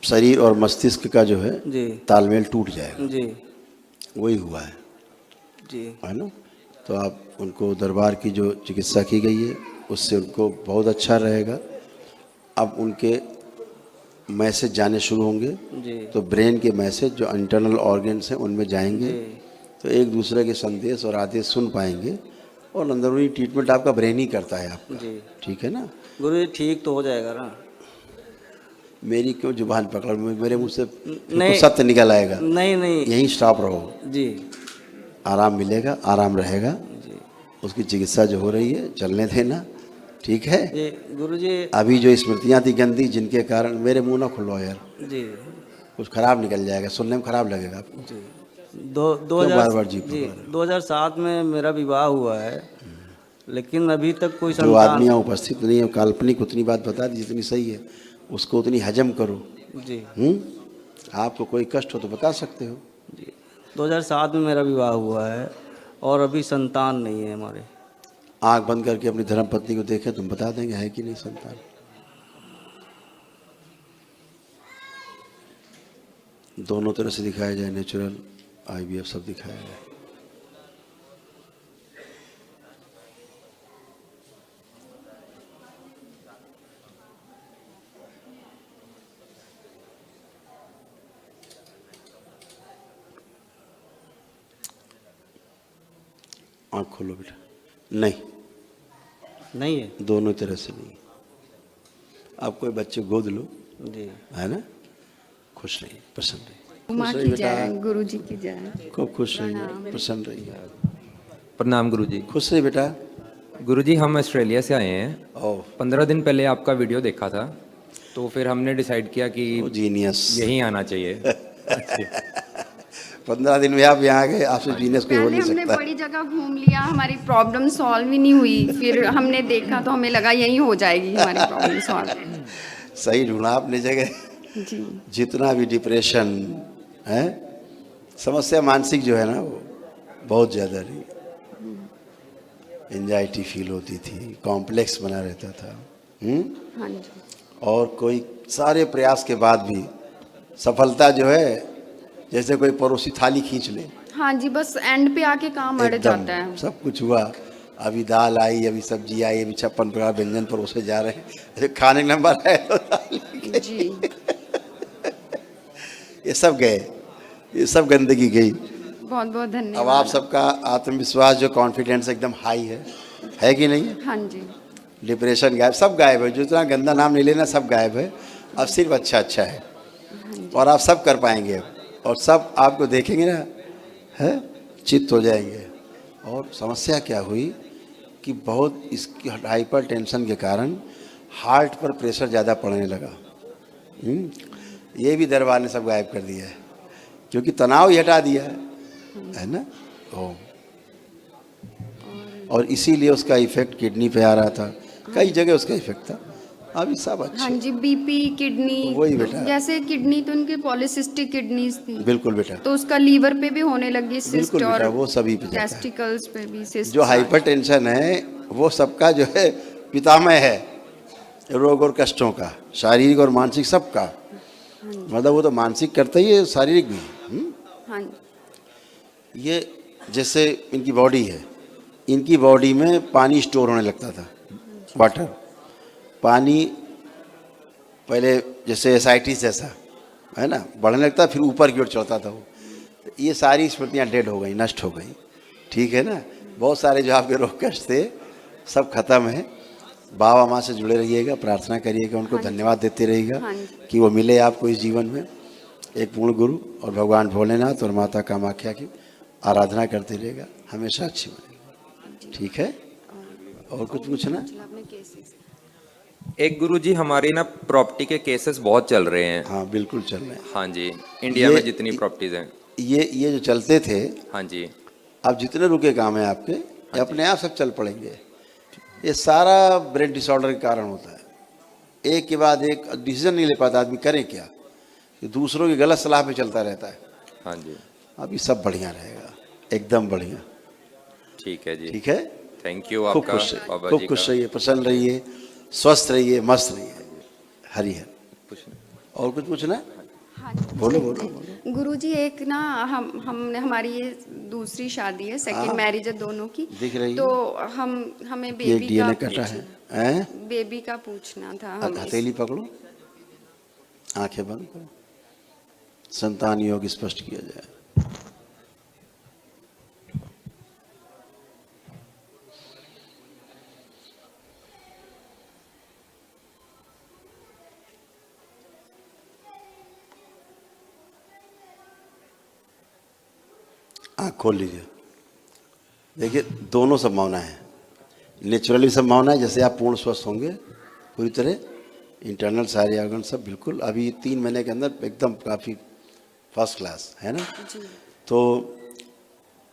शरीर और मस्तिष्क का जो है जी तालमेल टूट जाएगा। जी वही हुआ है जी, है ना। तो आप उनको दरबार की जो चिकित्सा की गई है उससे उनको बहुत अच्छा रहेगा। अब उनके मैसेज जाने शुरू होंगे जी। तो ब्रेन के मैसेज जो इंटरनल ऑर्गन्स हैं उनमें जाएंगे, तो एक दूसरे के संदेश और आदेश सुन पाएंगे, और अंदरूनी ट्रीटमेंट आपका ब्रेन ही करता है आपका जी। ठीक है ना। गुरु जी ठीक तो हो जाएगा ना? मेरी क्यों जुबान पकड़, मेरे मुंह से नहीं, सत्य निकल आएगा। नहीं नहीं, यहीं स्टॉप रहो जी। आराम मिलेगा, आराम रहेगा। उसकी चिकित्सा जो हो रही है चलने देना, ठीक है। जी गुरुजी। अभी जो स्मृतियाँ थी गंदी, जिनके कारण, मेरे मुंह ना खुलवाओ यार, जी कुछ खराब निकल जाएगा, सुनने में खराब लगेगा आपको। जी क्यों बार बार जी जी पकड़? 2007 में मेरा विवाह हुआ है, लेकिन अभी तक कोई जो संतान। आदमी यहाँ उपस्थित नहीं है, काल्पनिक उतनी बात बता दी जितनी सही है, उसको उतनी हजम करो। जी आपको कोई कष्ट हो तो बता सकते हो। जी 2007 में मेरा विवाह हुआ है और अभी संतान नहीं है हमारे। आंख बंद करके अपनी धर्मपत्नी को देखें, तुम बता देंगे है कि नहीं संतान। दोनों तरह से दिखाया जाए, नेचुरल, IVF सब दिखाया जाए। आँख खोलो बेटा। नहीं है। दोनों तरह से नहीं। आप कोई बच्चे गोद लो, जी है ना, खुश रहिए, प्रसन्न रहिए। माँ की जय, गुरु जी की जय। खूब खुश रहिए, प्रसन्न रहिए। प्रणाम गुरुजी। खुश रहिए बेटा। गुरुजी हम ऑस्ट्रेलिया से आए हैं। ओह 15 दिन पहले आपका वीडियो देखा था, तो फिर हमने डिसाइड किया कि जीनियस यहीं आना चाहिए। 15 दिन में आप यहाँ आ गए, आपसे जीनियस कोई हो पहले नहीं हमने सकता। बड़ी जगह घूम लिया, हमारी प्रॉब्लम सॉल्व ही नहीं हुई, फिर हमने देखा तो हमें लगा यहीं हो जाएगी हमारी प्रॉब्लम सॉल्व। सही ढूंढा आपने जगह। जी जितना भी डिप्रेशन है, समस्या मानसिक जो है ना, वो बहुत ज़्यादा रही। एंजाइटी फील होती थी, कॉम्प्लेक्स बना रहता था। हाँ जी। और कोई सारे प्रयास के बाद भी सफलता जो है, जैसे कोई पड़ोसी थाली खींच ले, हाँ जी, बस एंड पे आके काम अड़ जाता है। सब कुछ हुआ, अभी दाल आई, अभी सब्जी आई, अभी 56 प्रकार व्यंजन परोसे जा रहे हैं, अरे खाने नंबर है तो जी ये सब गए, ये सब गंदगी गई। बहुत बहुत धन्यवाद। अब आप सबका आत्मविश्वास जो कॉन्फिडेंस एकदम हाई है कि नहीं? हाँ जी। डिप्रेशन गायब, सब गायब है, जितना गंदा नाम नहीं लेना सब गायब है। अब सिर्फ अच्छा अच्छा है, और आप सब कर पाएंगे अब, और सब आपको देखेंगे ना, है चित्त हो जाएंगे। और समस्या क्या हुई कि बहुत इसकी हाइपर टेंशन के कारण हार्ट पर प्रेशर ज़्यादा पड़ने लगा। ये भी दरबार ने सब गायब कर दिया है, क्योंकि तनाव ही हटा दिया है ना। और इसीलिए उसका इफेक्ट किडनी पे आ रहा था, कई जगह उसका इफेक्ट था। अभी सब अच्छा। हाँ जी, बीपी, किडनी, वही बेटा। जैसे किडनी तो उनकी पॉलीसिस्टिक किडनीज थी। बिल्कुल बेटा। तो उसका लीवर पे भी होने लगी सिस्ट, बिल्कुल और बेटा, वो सभी पे जाता है। टेस्टिकल्स पे भी सिस्ट। जो हाइपर टेंशन है वो सबका जो है पितामह है रोग और कष्टों का, शारीरिक और मानसिक सबका। मतलब वो तो मानसिक करता ही है, शारीरिक भी। हाँ। ये जैसे इनकी बॉडी है, इनकी बॉडी में पानी स्टोर होने लगता था, वाटर, पानी पहले जैसे एसाइटिस जैसा है ना, बढ़ने लगता, फिर ऊपर की ओर चढ़ता था वो। ये सारी स्मृतियाँ डेड हो गई, नष्ट हो गई, ठीक है ना। बहुत सारे जो आपके रोग कष्ट थे सब खत्म है। बाबा माँ से जुड़े रहिएगा, प्रार्थना करिएगा, उनको धन्यवाद देते रहिएगा कि वो मिले आपको इस जीवन में एक पूर्ण गुरु, और भगवान भोलेनाथ और माता कामाख्या की आराधना करते रहेगा, हमेशा अच्छी बनेगी, ठीक है। और कुछ पूछना? एक गुरुजी, हमारी ना प्रॉपर्टी के केसेस बहुत चल रहे हैं। हाँ बिल्कुल चल रहे हैं। हाँ जी, इंडिया में जितनी प्रॉपर्टीज हैं। ये जो चलते थे, हाँ जी, अब जितने रुके काम है आपके, ये अपने आप सब चल पड़ेंगे। ये सारा ब्रेन डिसऑर्डर के कारण होता है। एक के बाद एक डिसीजन नहीं ले पाता आदमी, करे क्या, कि दूसरों की गलत सलाह पे चलता रहता है। हाँ जी। अभी सब बढ़िया रहेगा, एकदम बढ़िया, ठीक है जी। ठीक है। थैंक यू खूब आपका खुश रहिए, बाबा खूब जी खुश का। रहिए, प्रसन्न रहिए, स्वस्थ रहिए, मस्त रहिए। हरि हर। और कुछ पूछना? बोलो बोलो बोलो। गुरुजी, एक ना हमने हमारी ये दूसरी शादी है, सेकंड मैरिज है दोनों की। दिख रही है। तो हमें ये बेबी DNA का कटा है, हैं? बेबी का पूछना था। हथेली पकड़ो, आंखें बंद करो, संतान योग स्पष्ट किया जाए। आँख खोल लीजिए। देखिए दोनों संभावना है, नेचुरली संभावना है, जैसे आप पूर्ण स्वस्थ होंगे पूरी तरह, इंटरनल सारे ऑर्गन सब बिल्कुल अभी 3 महीने के अंदर एकदम काफ़ी फर्स्ट क्लास है ना, तो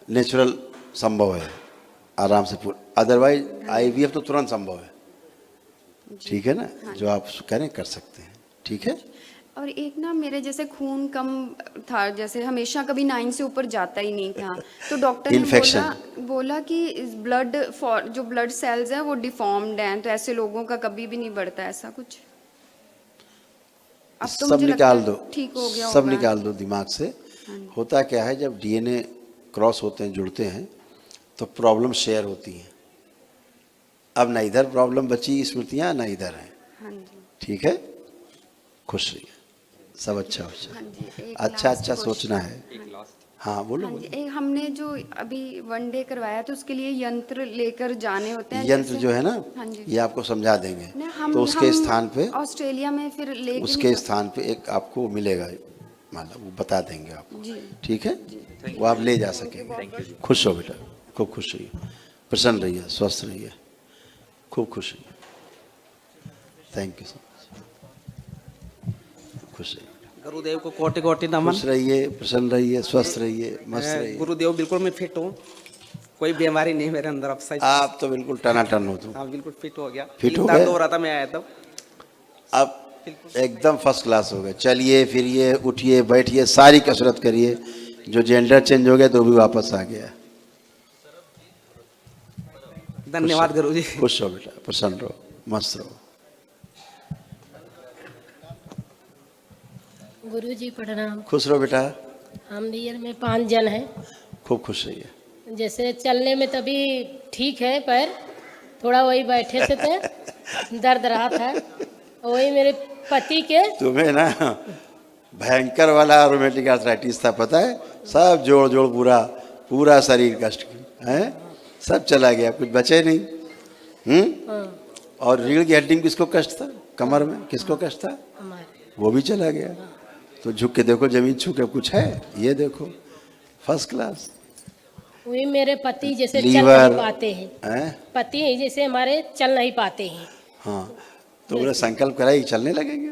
नेचुरल संभव है आराम से पूरा, अदरवाइज IVF तो तुरंत संभव है, ठीक है ना, जो आप करें कर सकते हैं, ठीक है। और एक ना मेरे जैसे खून कम था, जैसे हमेशा कभी 9 से ऊपर जाता ही नहीं था, तो डॉक्टर ने बोला कि ब्लड जो ब्लड सेल्स हैं वो डिफॉर्म्ड हैं, तो ऐसे लोगों का कभी भी नहीं बढ़ता, ऐसा कुछ। अब तो सब मुझे निकाल लगता दो, है ठीक हो गया सब होगा। निकाल दो दिमाग से। होता क्या है, जब DNA क्रॉस होते हैं, जुड़ते हैं, तो प्रॉब्लम शेयर होती हैं। अब ना इधर प्रॉब्लम बची स्मृतियाँ, ना इधर है, हाँ जी, ठीक है, खुश रहिए, सब अच्छा हो हाँ जाए, जी। एक अच्छा last अच्छा question। सोचना है। हाँ बोलो, हाँ जी, एक हमने जो अभी 1 डे करवाया तो उसके लिए यंत्र लेकर जाने होते हैं, यंत्र जैसे- जो है ना, हाँ जी, ये आपको समझा देंगे, नहीं, हम तो उसके स्थान पे, ऑस्ट्रेलिया में फिर लेके उसके नहीं- स्थान पे एक आपको मिलेगा, मतलब वो बता देंगे आपको, जी, ठीक है, वो आप ले जा सकेंगे। खुश हो बेटा, खूब खुश रहिए, प्रसन्न रहिए, स्वस्थ रहिए, खूब खुश रहिए, थैंक यू सो मच, खुश रहिए, गुरुदेव को कोटि कोटि नमन। खुश रहिए, प्रसन्न रहिए, स्वस्थ रहिए, मस्त रहिए। गुरुदेव बिल्कुल मैं फिट हूँ, कोई बीमारी नहीं मेरे अंदर अब सही। आप तो बिल्कुल टनाटन हो, तुम हाँ बिल्कुल फिट हो गया, फिट हो दर्द गए? हो रहा था, मैं आया तब। अब एकदम फर्स्ट क्लास हो गए, चलिए फिरिए, उठिए बैठिए, सारी कसरत करिए, जो जेंडर चेंज हो गया तो भी वापस आ गया। धन्यवाद गुरुजी। खुश हो बेटा, प्रसन्न रहो, मस्त रहो। गुरुजी प्रणाम। खुश रहो बेटा, हम रियल में 5 जन हैं। खूब खुश रहिए। जैसे चलने में तभी ठीक है, पैर थोड़ा वही बैठे से थे दर्द रहा था, वही मेरे पति के। तुम्हें ना भयंकर वाला रोमेटिक आर्थराइटिस था, पता है, सब जोड़ जोड़ पूरा पूरा शरीर कष्ट है, सब चला गया, कुछ बचे नहीं। और रीढ़ की हड्डी में किसको कष्ट था, कमर में किसको कष्ट था, वो भी चला गया। तो झुक के देखो, जमीन छू के कुछ है, ये देखो फर्स्ट क्लास। वही मेरे पति जैसे चल लीवर नहीं पाते हैं, पति जैसे हमारे चल नहीं पाते हैं। हाँ, तो बोले संकल्प कराइए, चलने लगेंगे।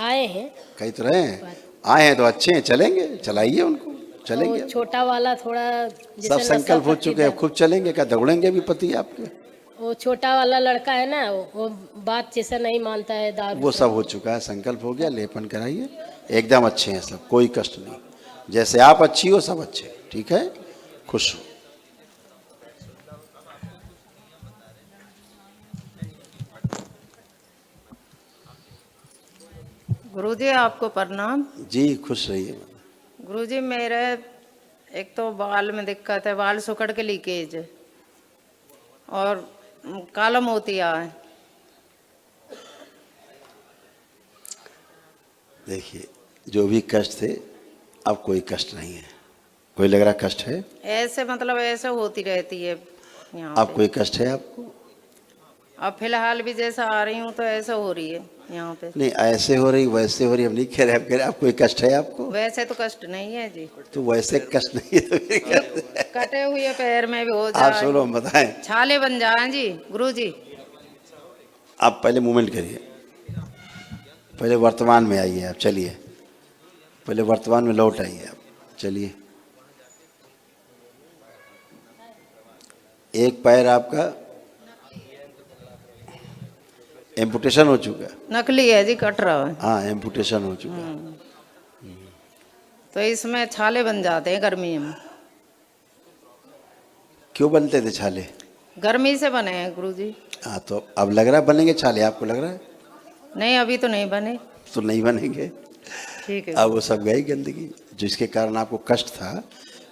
आए हैं, कहीं तो रहे हैं, आए हैं तो अच्छे हैं, चलेंगे, चलाइए उनको, चलेंगे। छोटा वाला थोड़ा सब संकल्प हो चुके हैं, खूब चलेंगे, क्या दौड़ेंगे भी पति आपके। वो छोटा वाला लड़का है ना, वो बात जैसा नहीं मानता है, दारू वो सब हो चुका है, संकल्प हो गया, लेपन कराइए, एकदम अच्छे हैं सब, कोई कष्ट नहीं, जैसे आप अच्छी हो सब अच्छे, ठीक है, खुश हो। गुरुजी आपको प्रणाम। जी खुश रहिए। गुरुजी मेरे एक तो बाल में दिक्कत है, बाल सुकड़ के लीकेज और काला मोतिया है। देखिए, जो भी कष्ट थे अब कोई कष्ट नहीं है, कोई लग रहा कष्ट है, ऐसे मतलब ऐसे होती रहती है यहाँ अब पे। कोई कष्ट है आपको? अब फिलहाल भी जैसा आ रही हूँ तो ऐसा हो रही है यहाँ पे। नहीं, ऐसे हो रही वैसे हो रही, हम नहीं कह रहे, आप कह रहे आप कोई कष्ट है आपको? वैसे तो कष्ट नहीं है जी, तो वैसे कष्ट नहीं है तो फिर कष्ट है। कटे हुए पैर में भी हो आप जाए, सुनो, हम बताएं, छाले बन जाए जी गुरुजी। आप पहले मूवमेंट करिए, पहले वर्तमान में आइए आप, चलिए पहले वर्तमान में लौट आइए आप, चलिए। एक पैर आपका एम्पुटेशन हो चुका है। नकली है जी, कट रहा है। हाँ, एम्पुटेशन हो चुका है। तो इसमें छाले बन जाते हैं गर्मी में। क्यों बनते थे छाले? गर्मी से बने हैं गुरुजी। हाँ, तो अब लग रहा है बनेंगे छाले, आपको लग रहा है? नहीं अभी तो नहीं बने। तो नहीं बनेंगे, ठीक है। अब वो सब गई गंदगी, जिसके कारण आपको कष्ट था,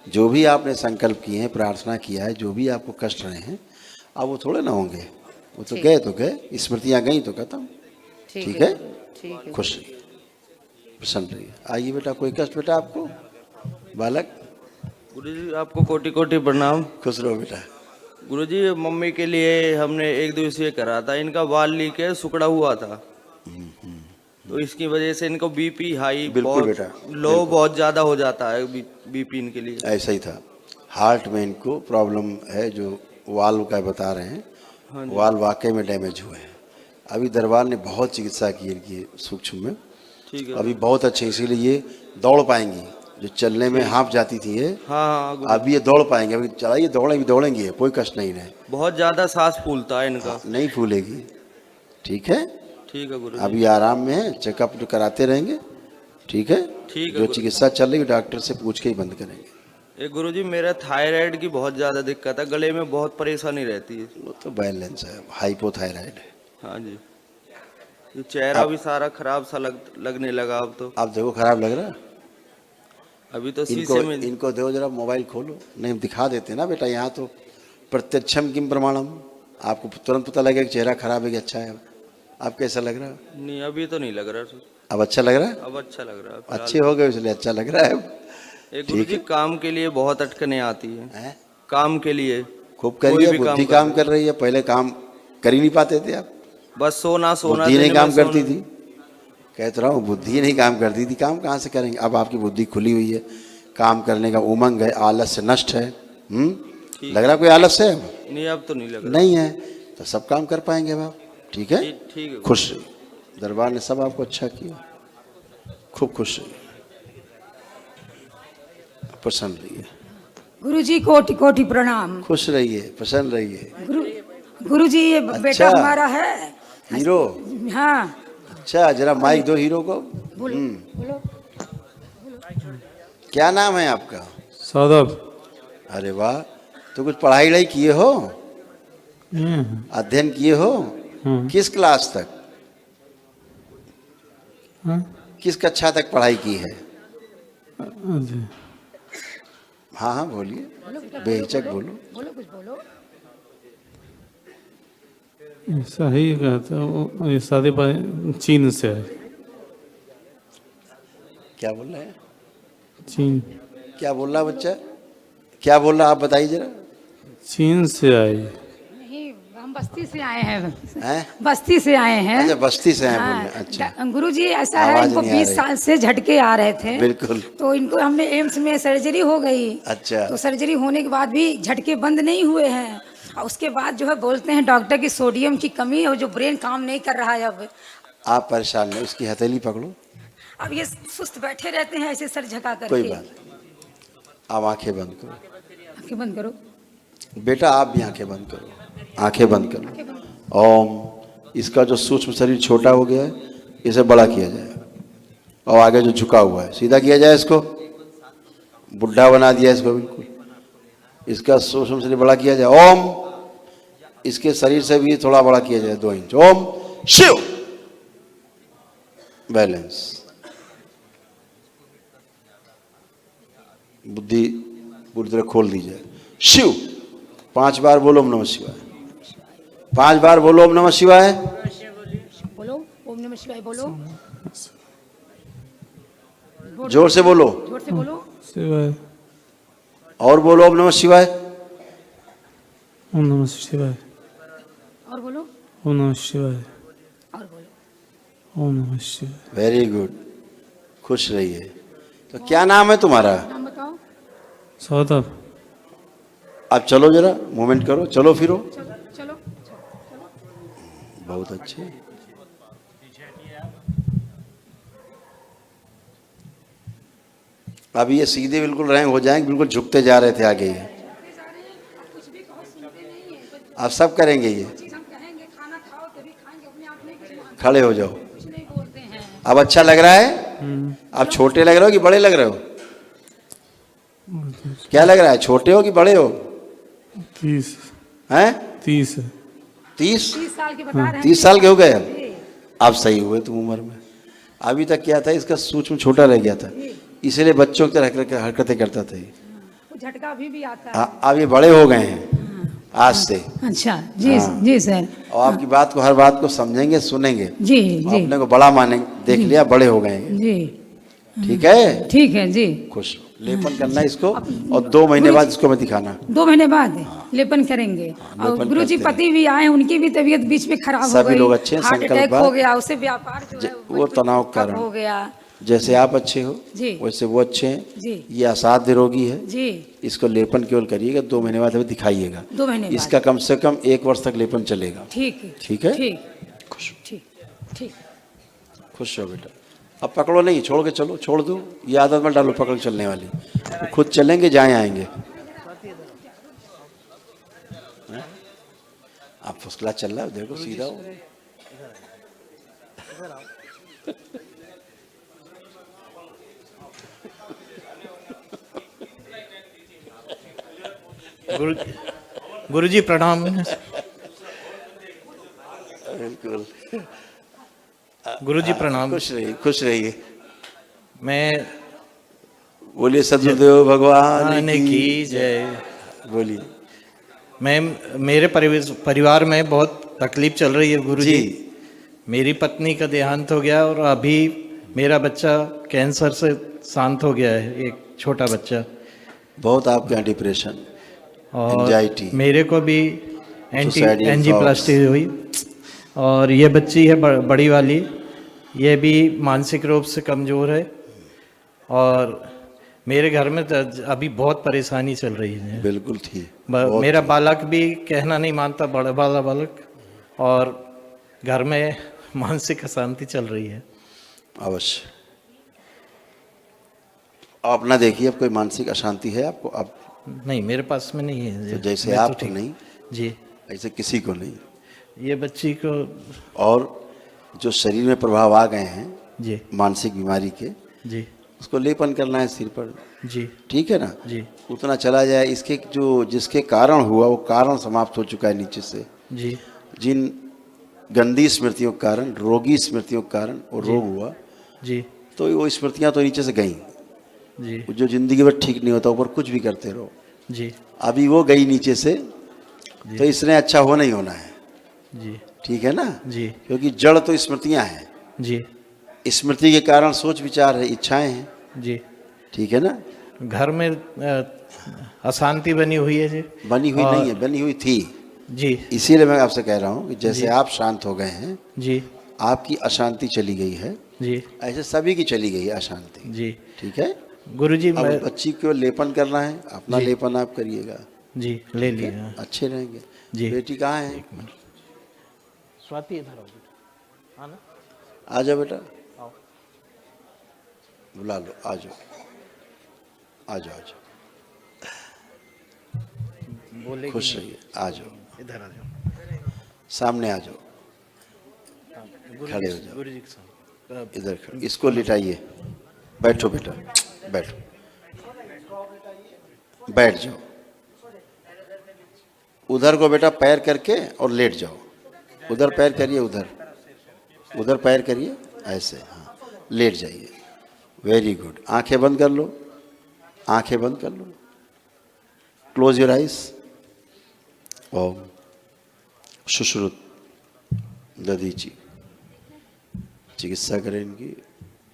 जो भी आपने संकल्प किए हैं, प्रार्थना किया है, जो भी आपको कष्ट रहे हैं, अब वो थोड़े ना होंगे, वो तो गए तो गए, स्मृतियाँ गई तो खत्म, ठीक है, ठीक है। खुश रहिए, प्रसन्न रहिए। आइए बेटा, कोई कष्ट बेटा आपको, बालक? गुरुजी आपको कोटि कोटि प्रणाम। खुश रहो बेटा। गुरुजी मम्मी के लिए हमने 1 दिवसीय करा था, इनका बाल लीक है, सुकड़ा हुआ था, तो इसकी वजह से इनको बीपी हाई, बिल्कुल बेटा, लो बहुत ज्यादा हो जाता है बीपी इनके लिए। ऐसा ही था, हार्ट में इनको प्रॉब्लम है, जो वाल्व का बता रहे हैं, वाल्व वाकई में डैमेज हुए हैं। अभी दरबार ने बहुत चिकित्सा की इनकी सूक्ष्म में, ठीक है। अभी बहुत अच्छे, इसीलिए ये दौड़ पाएंगी। जो चलने में हाँफ जाती थी ये, हाँ अभी ये दौड़ पाएंगे। अभी चलाइए, दौड़ेंगे, कोई कष्ट नहीं रहे। बहुत ज्यादा सांस फूलता है इनका। नहीं फूलेगी, ठीक है। ठीक है गुरु। अभी आराम में है, चेकअप जो कराते रहेंगे, ठीक है। ठीक है जो गुरु। चिकित्सा चल रही है डॉक्टर से पूछ के ही बंद करेंगे। एक गुरुजी मेरा थायराइड की बहुत ज्यादा दिक्कत है, गले में बहुत परेशानी रहती है। वो तो बैलेंस है, हाइपोथायराइड है। हाँ जी। ये चेहरा भी सारा खराब सा लगने लगा अब तो। आप देखो खराब लग रहा है अभी तो इनको। शीशे में। इनको देखो जरा, मोबाइल खोलो, नहीं दिखा देते ना बेटा, यहाँ तो प्रत्यक्षम किम प्रमाणम, आपको तुरंत पता लगेगा कि चेहरा खराब है कि अच्छा है। आप कैसा लग रहा है? नहीं अभी तो नहीं लग रहा। अब अच्छा लग रहा है? अब अच्छा लग रहा है। अच्छे हो गए इसलिए अच्छा लग रहा है। एक गुरुजी काम के लिए बहुत अटकने आती है। काम के लिए खूब करिए, बुद्धि काम कर रही है। पहले काम कर ही नहीं पाते थे आप, बस सोना बुद्धि नहीं काम करती थी। कहता रहा हूँ, बुद्धि नहीं काम करती थी, काम कहाँ से करेंगे। अब आपकी बुद्धि खुली हुई है, काम करने का उमंग है, आलस्य नष्ट है। लग रहा कोई आलस्य है? नहीं अब तो नहीं लग रहा। नहीं है तो सब काम कर पाएंगे अब आप, ठीक है। ठीक है। खुश रहिए, दरबार ने सब आपको अच्छा किया, खूब खुश रहिए, प्रसन्न रहिए। गुरुजी कोटि कोटि प्रणाम। खुश रहिए, प्रसन्न रहिए। गुरुजी ये बेटा हमारा है हीरो। हाँ। अच्छा जरा माइक दो हीरो को। बोलो। क्या नाम है आपका? सौरभ। अरे वाह, तो कुछ पढ़ाई वढ़ाई किए हो? अध्ययन किए हो? किस क्लास तक? किस कक्षा तक पढ़ाई की है? हाँ हाँ बोलिए, बेहिचक बोलो। कुछ बोलो। सही कहते हो, ये शादी चीन से है। क्या बोल रहे हैं? चीन। क्या बोल रहा बच्चा? क्या बोल रहा आप बताइए जरा। चीन से आई। नहीं, हम बस्ती से आए हैं। बस्ती से आए हैं। अच्छा बस्ती से आए बोलने। अच्छा गुरुजी ऐसा है, इनको 20 साल से झटके आ रहे थे। बिल्कुल। तो इनको हमने एम्स में सर्जरी हो गई। अच्छा। तो सर्जरी होने के बाद भी झटके बंद नहीं हुए हैं। और उसके बाद जो है बोलते हैं डॉक्टर की सोडियम की कमी है, जो ब्रेन काम नहीं कर रहा है अब। आप परेशान नहीं, उसकी हथेली पकड़ो। अब ये सुस्त बैठे रहते हैं ऐसे सर झका करके। कोई बात नहीं, आप आंखें बंद करो। आंखें बंद करो बेटा, आप भी आंखें बंद करो, आंखें बंद करो। ओम। इसका जो सूक्ष्म शरीर छोटा हो गया है, इसे बड़ा किया जाए, और आगे जो झुका हुआ है सीधा किया जाए। इसको बुढ़ा बना दिया इसको बिल्कुल। इसका सूक्ष्म शरीर बड़ा किया जाए। ओम। इसके शरीर से भी थोड़ा बड़ा किया जाए 2 इंच। ओम शिव। बैलेंस। बुद्धि पूरी तरह खोल दी जाए। शिव। 5 बार बोलो ओम नमः शिवाय। 5 बार बोलो ओम नमः शिवाय। बोलो ओम नमः शिवाय। बोलो जोर से बोलो। जोर से बोलो। शिवाय। और बोलो ओम नमः शिवाय। ओम नमः शिवाय। और बोलो ओम नमः शिवाय। और बोलो ओम नमः शिवाय। वेरी गुड, खुश रहिए। तो क्या नाम है तुम्हारा? नाम बताओ। सौरभ। आप चलो जरा, मूवमेंट करो, चलो फिरो। चलो। बहुत अच्छे। अभी ये सीधे बिल्कुल रैंक हो जाएंगे, बिल्कुल झुकते जा रहे थे आगे ये। आप सब करेंगे ये। खड़े हो जाओ। अब अच्छा लग रहा है? आप छोटे लग रहे हो कि बड़े लग रहे हो? क्या लग रहा है, छोटे हो कि बड़े हो? 30 हैं? 30 30 साल के बता रहे हैं। 30 साल के हो गए अब सही हुए तुम उम्र में। अभी तक क्या था, इसका सूक्ष्म छोटा रह गया था, इसलिए बच्चों की तरह हरकतें करता था। झटका अभी भी आता है। अब ये बड़े हो गए हैं आज से। अच्छा जी। जी सर। और आपकी बात को, हर बात को समझेंगे, सुनेंगे। जी। अपने को बड़ा मानेंगे। देख लिया, बड़े हो गए हैं। जी ठीक है। ठीक है जी। खुश हो। लेपन करना इसको, और 2 महीने बाद इसको मैं दिखाना। 2 महीने बाद लेपन करेंगे। और गुरुजी पति भी आए, उनकी भी तबीयत बीच में खराब हो गई। सभी लोग अच्छे हैं। हार्ट अटैक हो गया, उसे व्यापार जो है वो तनाव कारण हो गया। जैसे आप अच्छे हो जी। वैसे वो अच्छे हैं। जी। ये असाध्य रोगी है, जी। इसको लेपन केवल करिएगा, 2 महीने बाद हमें दिखाइएगा। 2 महीने बाद। इसका कम से कम 1 वर्ष तक लेपन चलेगा। ठीक है। ठीक है? ठीक खुश ठीक ठीक। खुश रहो बेटा। अब पकड़ो नहीं, छोड़ के चलो, छोड़ दो, ये आदत मत डालो पकड़ चलने वाली। वो खुद चलेंगे, जाए आएंगे। हैं? आप फर्स्ट क्लास चल रहा है, देखो सीधा हो। गुरुजी प्रणाम। बिल्कुल। गुरुजी प्रणाम। खुश रहिए, खुश रहिए। मैं बोलिए सदगुरुदेव भगवान की जय। बोलिए। मैं मेरे परिवार में बहुत तकलीफ चल रही है गुरुजी। मेरी पत्नी का देहांत हो गया और अभी मेरा बच्चा कैंसर से शांत हो गया है, एक छोटा बच्चा। बहुत आपके यहाँ डिप्रेशन और एंजाइटी, मेरे को भी एंजियोप्लास्टी हुई। और ये बच्ची है बड़ी वाली, ये भी मानसिक रूप से कमज़ोर है और मेरे घर में अभी बहुत परेशानी चल रही है। बिल्कुल थी। मेरा बालक भी कहना नहीं मानता, बड़ा वाला बालक, और घर में मानसिक अशांति चल रही है। अवश्य आप ना देखिए, अब कोई मानसिक अशांति है आपको? अब नहीं, मेरे पास में नहीं है। तो जैसे मैं आपको ठीक नहीं जी, ऐसे किसी को नहीं। ये बच्ची को और जो शरीर में प्रभाव आ गए हैं जी मानसिक बीमारी के, जी, उसको लेपन करना है सिर पर। जी ठीक है ना? जी उतना चला जाए। इसके जो जिसके कारण हुआ वो कारण समाप्त हो चुका है नीचे से। जी। जिन गंदी स्मृतियों के कारण, रोगी स्मृतियों के कारण वो रोग हुआ जी, तो वो स्मृतियाँ तो नीचे से गई जी जो जिंदगी भर ठीक नहीं होता, ऊपर कुछ भी करते रहो। जी अभी वो गई नीचे से, तो इसने अच्छा हो नहीं होना है। जी ठीक है ना? जी, क्योंकि जड़ तो स्मृतियाँ हैं। जी स्मृति के कारण सोच विचार है, इच्छाएं हैं। जी। ठीक है ना? घर में अशांति बनी हुई है जी। बनी हुई नहीं है, बनी हुई थी जी। इसीलिए मैं आपसे कह रहा हूँ कि जैसे जी। आप शांत हो गए हैं जी, आपकी अशांति चली गई है, जी ऐसे सभी की चली गई है अशांति। जी। ठीक है? गुरुजी अब मैं बच्ची को लेपन करना है, अपना जी। लेपन आप करिएगा। जी ले ठीक है? लिया अच्छे रहेंगे। जी। बेटी कहाँ है? स्वाति इधर आओ बेटा। हाँ ना? आ जाओ बेटा, आओ। बुला लो, आ जाओ, आ जाओ, आ जाओ। बोले खुश रहिए, आ जाओ, इधर आ जाओ, सामने आ जाओ, खड़े हो जाओ, गुरुजी के साथ इधर खड़े। इसको लिटाइए, बैठो बेटा, बैठो, बैठ जाओ। उधर को बेटा पैर करके और लेट जाओ। उधर पैर करिए, उधर पैर करिए, ऐसे। हाँ, लेट जाइए। Very good. आंखें बंद कर लो, आंखें बंद कर लो। Close your eyes. Om Sushruta Dadhichi चिकित्सा करें इनकी,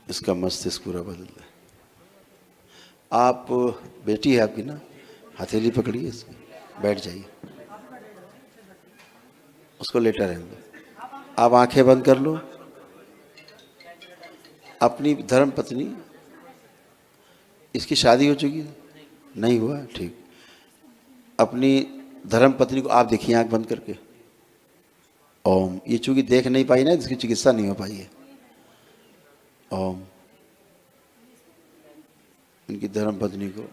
इसका मस्तिष्क पूरा बदल दे। आप बेटी है आपकी ना, हथेली पकड़िए इसकी, बैठ जाइए, उसको लेटा रहने दो। आप आंखें बंद कर लो। अपनी धर्म पत्नी, इसकी शादी हो चुकी है? नहीं हुआ? ठीक। अपनी धर्म पत्नी को आप देखिए आंख बंद करके। ओम। ये चूंकि देख नहीं पाई ना, इसकी चिकित्सा नहीं हो पाई है। ओम। इनकी धर्म पत्नी को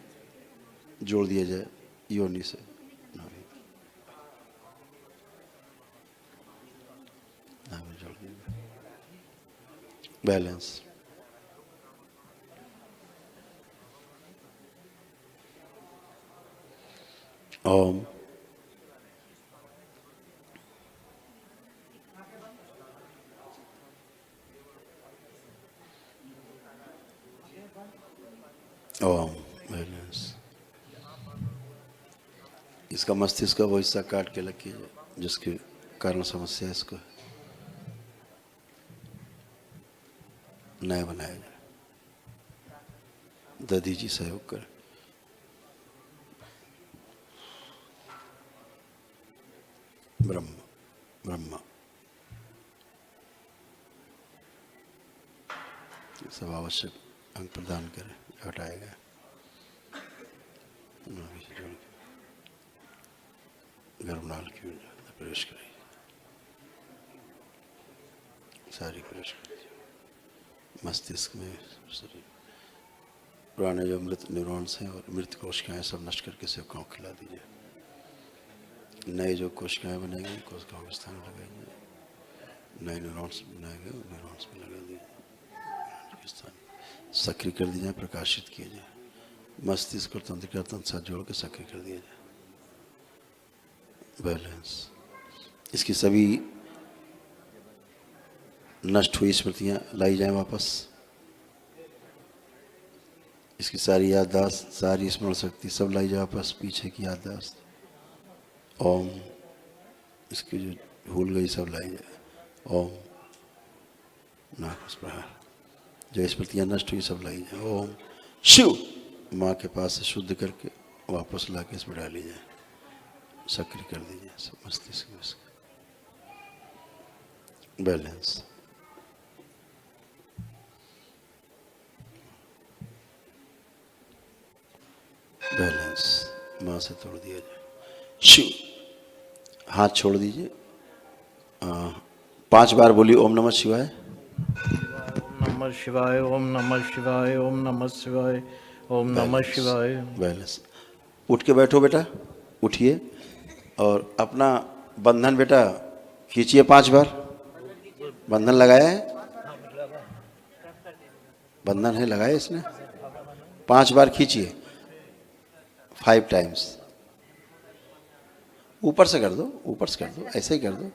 जोड़ दिया जाए योनि से। बैलेंस। ओम। ओम। बैलेंस। इसका मस्तिष्क का वो हिस्सा काट के रखिए जिसके कारण समस्या है, इसको नया बनाया जाए। दधी जी सहयोग कर। ब्रह्म ब्रह्मा सब आवश्यक अंग प्रदान करें। हटाएगा गर्भनाल की प्रवेश करें, सारी प्रवेश कर दीजिए मस्तिष्क में। शरीर पुराने जो मृत न्यूरॉन्स हैं और मृत कोशिकाएं सब नष्ट करके सेवकाओं को खिला दीजिए। नए जो कोशिकाएं बनेंगी कोशिकाओं के स्थान लगाएंगे, नए न्यूरॉन्स बनाएंगे न्यूरॉन्स में लगा दीजिए, स्थान सक्रिय कर दिया जाए, प्रकाशित किया जाए। मस्तिष्क और तंत्रिका तंत्र साथ जोड़ के सक्रिय कर दिया जाए। बैलेंस, इसकी सभी नष्ट हुई स्मृतियां लाई जाएं वापस। इसकी सारी याददाश्त, सारी स्मरण शक्ति सब लाई जाए वापस, पीछे की याददाश्त। ओम, इसकी जो भूल गई सब लाई जाए। ओम, नाक प्रहार, जो स्मृतियां नष्ट हुई सब लाई जाए। ओम शिव, माँ के पास से शुद्ध करके वापस ला के इसमें डाली जाए, सक्रिय कर दीजिए सब मस्तिष्क में। बैलेंस, बैलेंस माँ से तोड़ दिया जाए। शिव, हाथ छोड़ दीजिए। 5 बार बोलिए ओम नमः शिवाय। ओम नमः शिवाय, ओम नमः शिवाय, ओम नमः शिवाय, ओम नमः शिवाय। बैलेंस, उठ के बैठो बेटा, उठिए और अपना बंधन बेटा खींचिए 5 बार। बंधन लगाया है, बंधन है लगाया इसने, 5 बार खींचिए, 5 टाइम्स। ऊपर से कर दो, ऊपर से कर दो, ऐसे ही कर दो,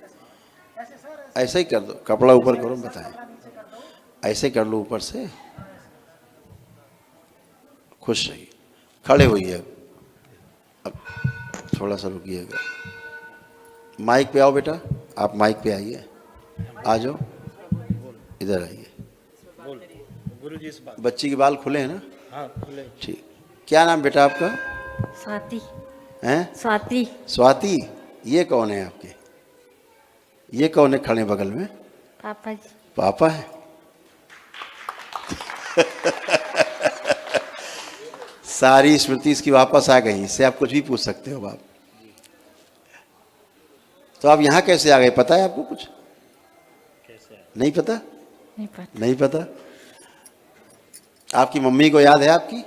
ऐसे ही कर दो, कपड़ा ऊपर करो, बताएं, ऐसे कर लो ऊपर से। खुश रहिए, खड़े होइए। अब थोड़ा सा रुकिएगा, माइक पे आओ बेटा, आप माइक पे आइए, आ जाओ, इधर आइए। बच्ची के बाल खुले हैं ना? हाँ खुले। ठीक, क्या नाम बेटा आपका? स्वाति। हैं? स्वाति। स्वाति, ये कौन है आपके? ये कौन है खड़े बगल में? पापा जी। पापा है। सारी स्मृति इसकी वापस आ गई, इससे आप कुछ भी पूछ सकते हो बाप। तो आप यहाँ कैसे आ गए, पता है आपको कुछ? नहीं पता? नहीं पता। नहीं पता? आपकी मम्मी को याद है आपकी?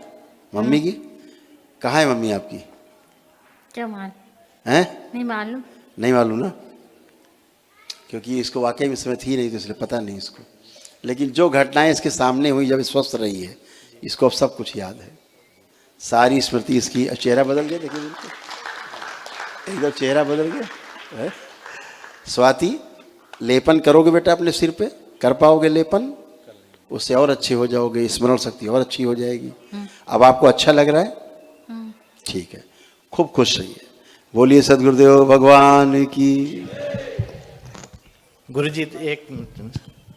मम्मी की कहाँ है मम्मी आपकी? क्या मालूम? हैं? नहीं मालूम। नहीं मालूम ना, क्योंकि इसको वाकई में इसमें थी नहीं तो इसलिए पता नहीं इसको। लेकिन जो घटनाएं इसके सामने हुई जब स्वस्थ रही है, इसको अब सब कुछ याद है, सारी स्मृति इसकी। चेहरा बदल गया, देखिए बिल्कुल एकदम चेहरा बदल गया है? स्वाति, लेपन करोगे बेटा अपने सिर पे? कर पाओगे लेपन? उससे और अच्छे हो जाओगे, स्मरण शक्ति और अच्छी हो जाएगी। अब आपको अच्छा लग रहा है? ठीक है, खूब खुश रहिए। बोलिए सदगुरुदेव भगवान की। गुरुजी एक,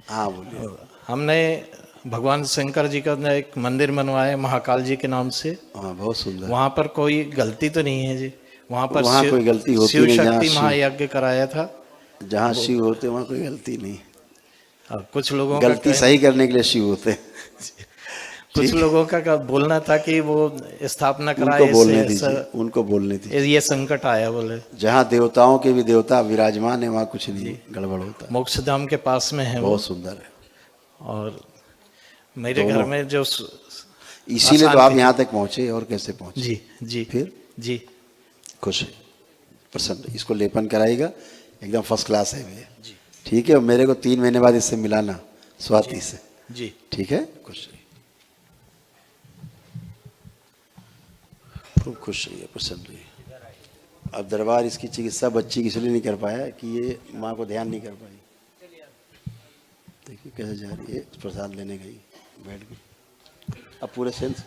हाँ बोलिए। हमने भगवान शंकर जी का एक मंदिर बनवाया है महाकाल जी के नाम से। हाँ बहुत सुंदर। वहाँ पर कोई गलती तो नहीं है जी? वहाँ पर वहाँ कोई गलती होती शिव नहीं, शक्ति महायज्ञ कराया था। जहाँ शिव होते वहाँ कोई गलती नहीं। कुछ लोगों गलती सही करने के लिए शिव होते हैं। कुछ लोगों का बोलना था कि वो स्थापना कराए, उनको बोलने दीजिए, उनको बोलने दीजिए। ये संकट आया बोले। जहाँ देवताओं के भी देवता विराजमान है वहाँ कुछ नहीं गड़बड़ होता। मोक्षधाम के पास में है, बहुत सुंदर है। और मेरे घर में जो इसीलिए तो आप यहाँ तक पहुँचे, और कैसे पहुँचे? जी जी। फिर जी खुश है, प्रसन्न। इसको लेपन कराएगा, एकदम फर्स्ट क्लास है भैया। ठीक है, मेरे को 3 महीने बाद इससे मिलाना, स्वाति से। जी ठीक है, खुश रहिए, खूब खुश रहिए, प्रसन्न रहिए। अब दरबार इसकी चिकित्सा बच्ची की इसलिए नहीं कर पाया कि ये माँ को ध्यान नहीं कर पाई। देखिए कैसे जा रही है, प्रसाद लेने गई, बैठ गई। अब पूरे सेंस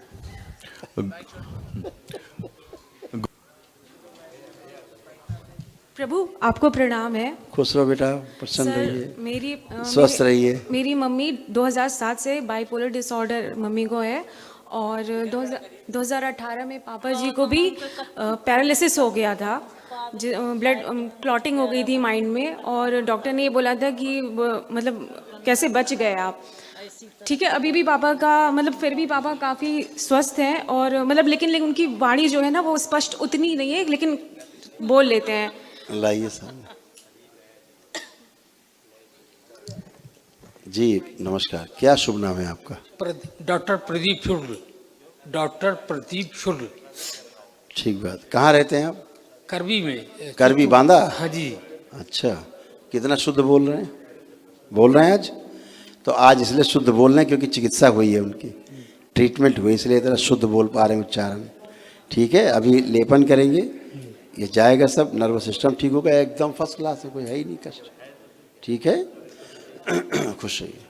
प्रभु आपको प्रणाम है। खुश रहो बेटा, प्रसन्न रहिए, मेरी स्वस्थ रहिए। मेरी मम्मी 2007 से बाइपोलर डिसऑर्डर मम्मी को है, और 2018 में पापा जी को भी पैरालिसिस हो गया था, ब्लड क्लॉटिंग हो गई थी माइंड में, और डॉक्टर ने ये बोला था कि मतलब कैसे बच गए आप। ठीक है, अभी भी पापा का मतलब फिर भी पापा काफ़ी स्वस्थ हैं और मतलब लेकिन उनकी वाणी जो है ना वो स्पष्ट उतनी नहीं है, लेकिन बोल लेते हैं। लाइए सामने। जी नमस्कार, क्या शुभ नाम है आपका? डॉक्टर प्रदीप शुक्ल। डॉक्टर प्रदीप शुक्ल। ठीक बात, कहाँ रहते हैं आप? करवी में। करवी बांदा? हाँ जी। अच्छा, कितना शुद्ध बोल रहे हैं? बोल रहे हैं आज? तो आज इसलिए शुद्ध बोल रहे हैं क्योंकि चिकित्सा हुई है, उनकी ट्रीटमेंट हुई, इसलिए इतना शुद्ध बोल पा रहे हैं, उच्चारण। ठीक है, अभी लेपन करेंगे, ये जाएगा सब, नर्वस सिस्टम ठीक होगा, एकदम फर्स्ट क्लास है, कोई है ही नहीं कष्ट। ठीक है, खुश रहिए।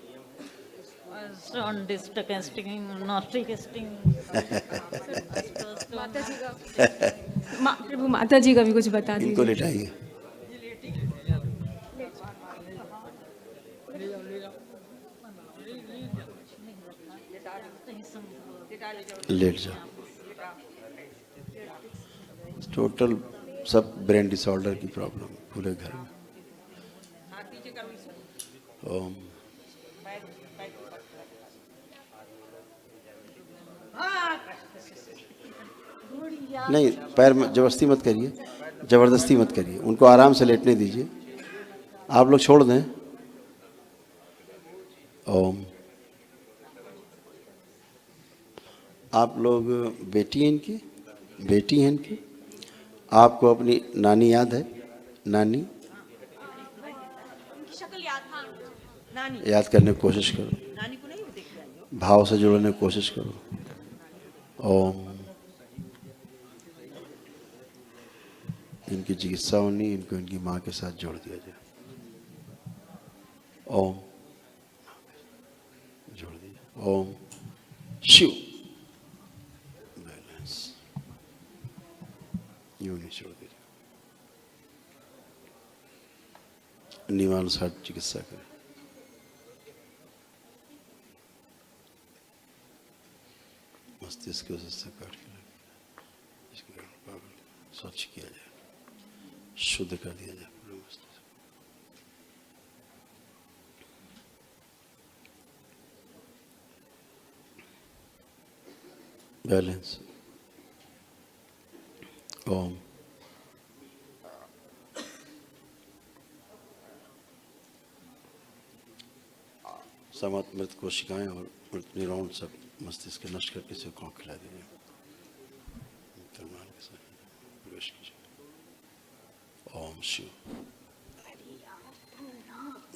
प्रभु माता जी का भी कुछ बता दीजिए। इनको लिटाइए। लेट जाओ। टोटल सब ब्रेन डिसऑर्डर की प्रॉब्लम पूरे घर में। ओम। नहीं, पैर में जबरदस्ती मत करिए, जबरदस्ती मत करिए, उनको आराम से लेटने दीजिए। आप लोग छोड़ दें। ओम। आप लोग बेटी हैं इनकी, बेटी हैं इनकी। आपको अपनी नानी याद है? नानी याद करने की कोशिश करो, भाव से जुड़ने की कोशिश करो। ओम। इनकी चिकित्सा होनी, इनको इनकी माँ के साथ जोड़ दिया जाए। ओम, जोड़ दिया। ओम शिव। बैलेंस, यूं नहीं छोड़ दीजिए, नियमानुसार चिकित्सा करें। मस्तिष्क से काट के स्वच्छ किया जाए, शुद्ध कर दिया जाए पूरे मस्तिष्क। बैलेंस। ओम। समत मृत कोशिकाएं और मृत न्यूरॉन सब मस्तिष्क के नष्ट करके से कौन खिला दीजिए। प्रवेश कीजिए। ओम शिव।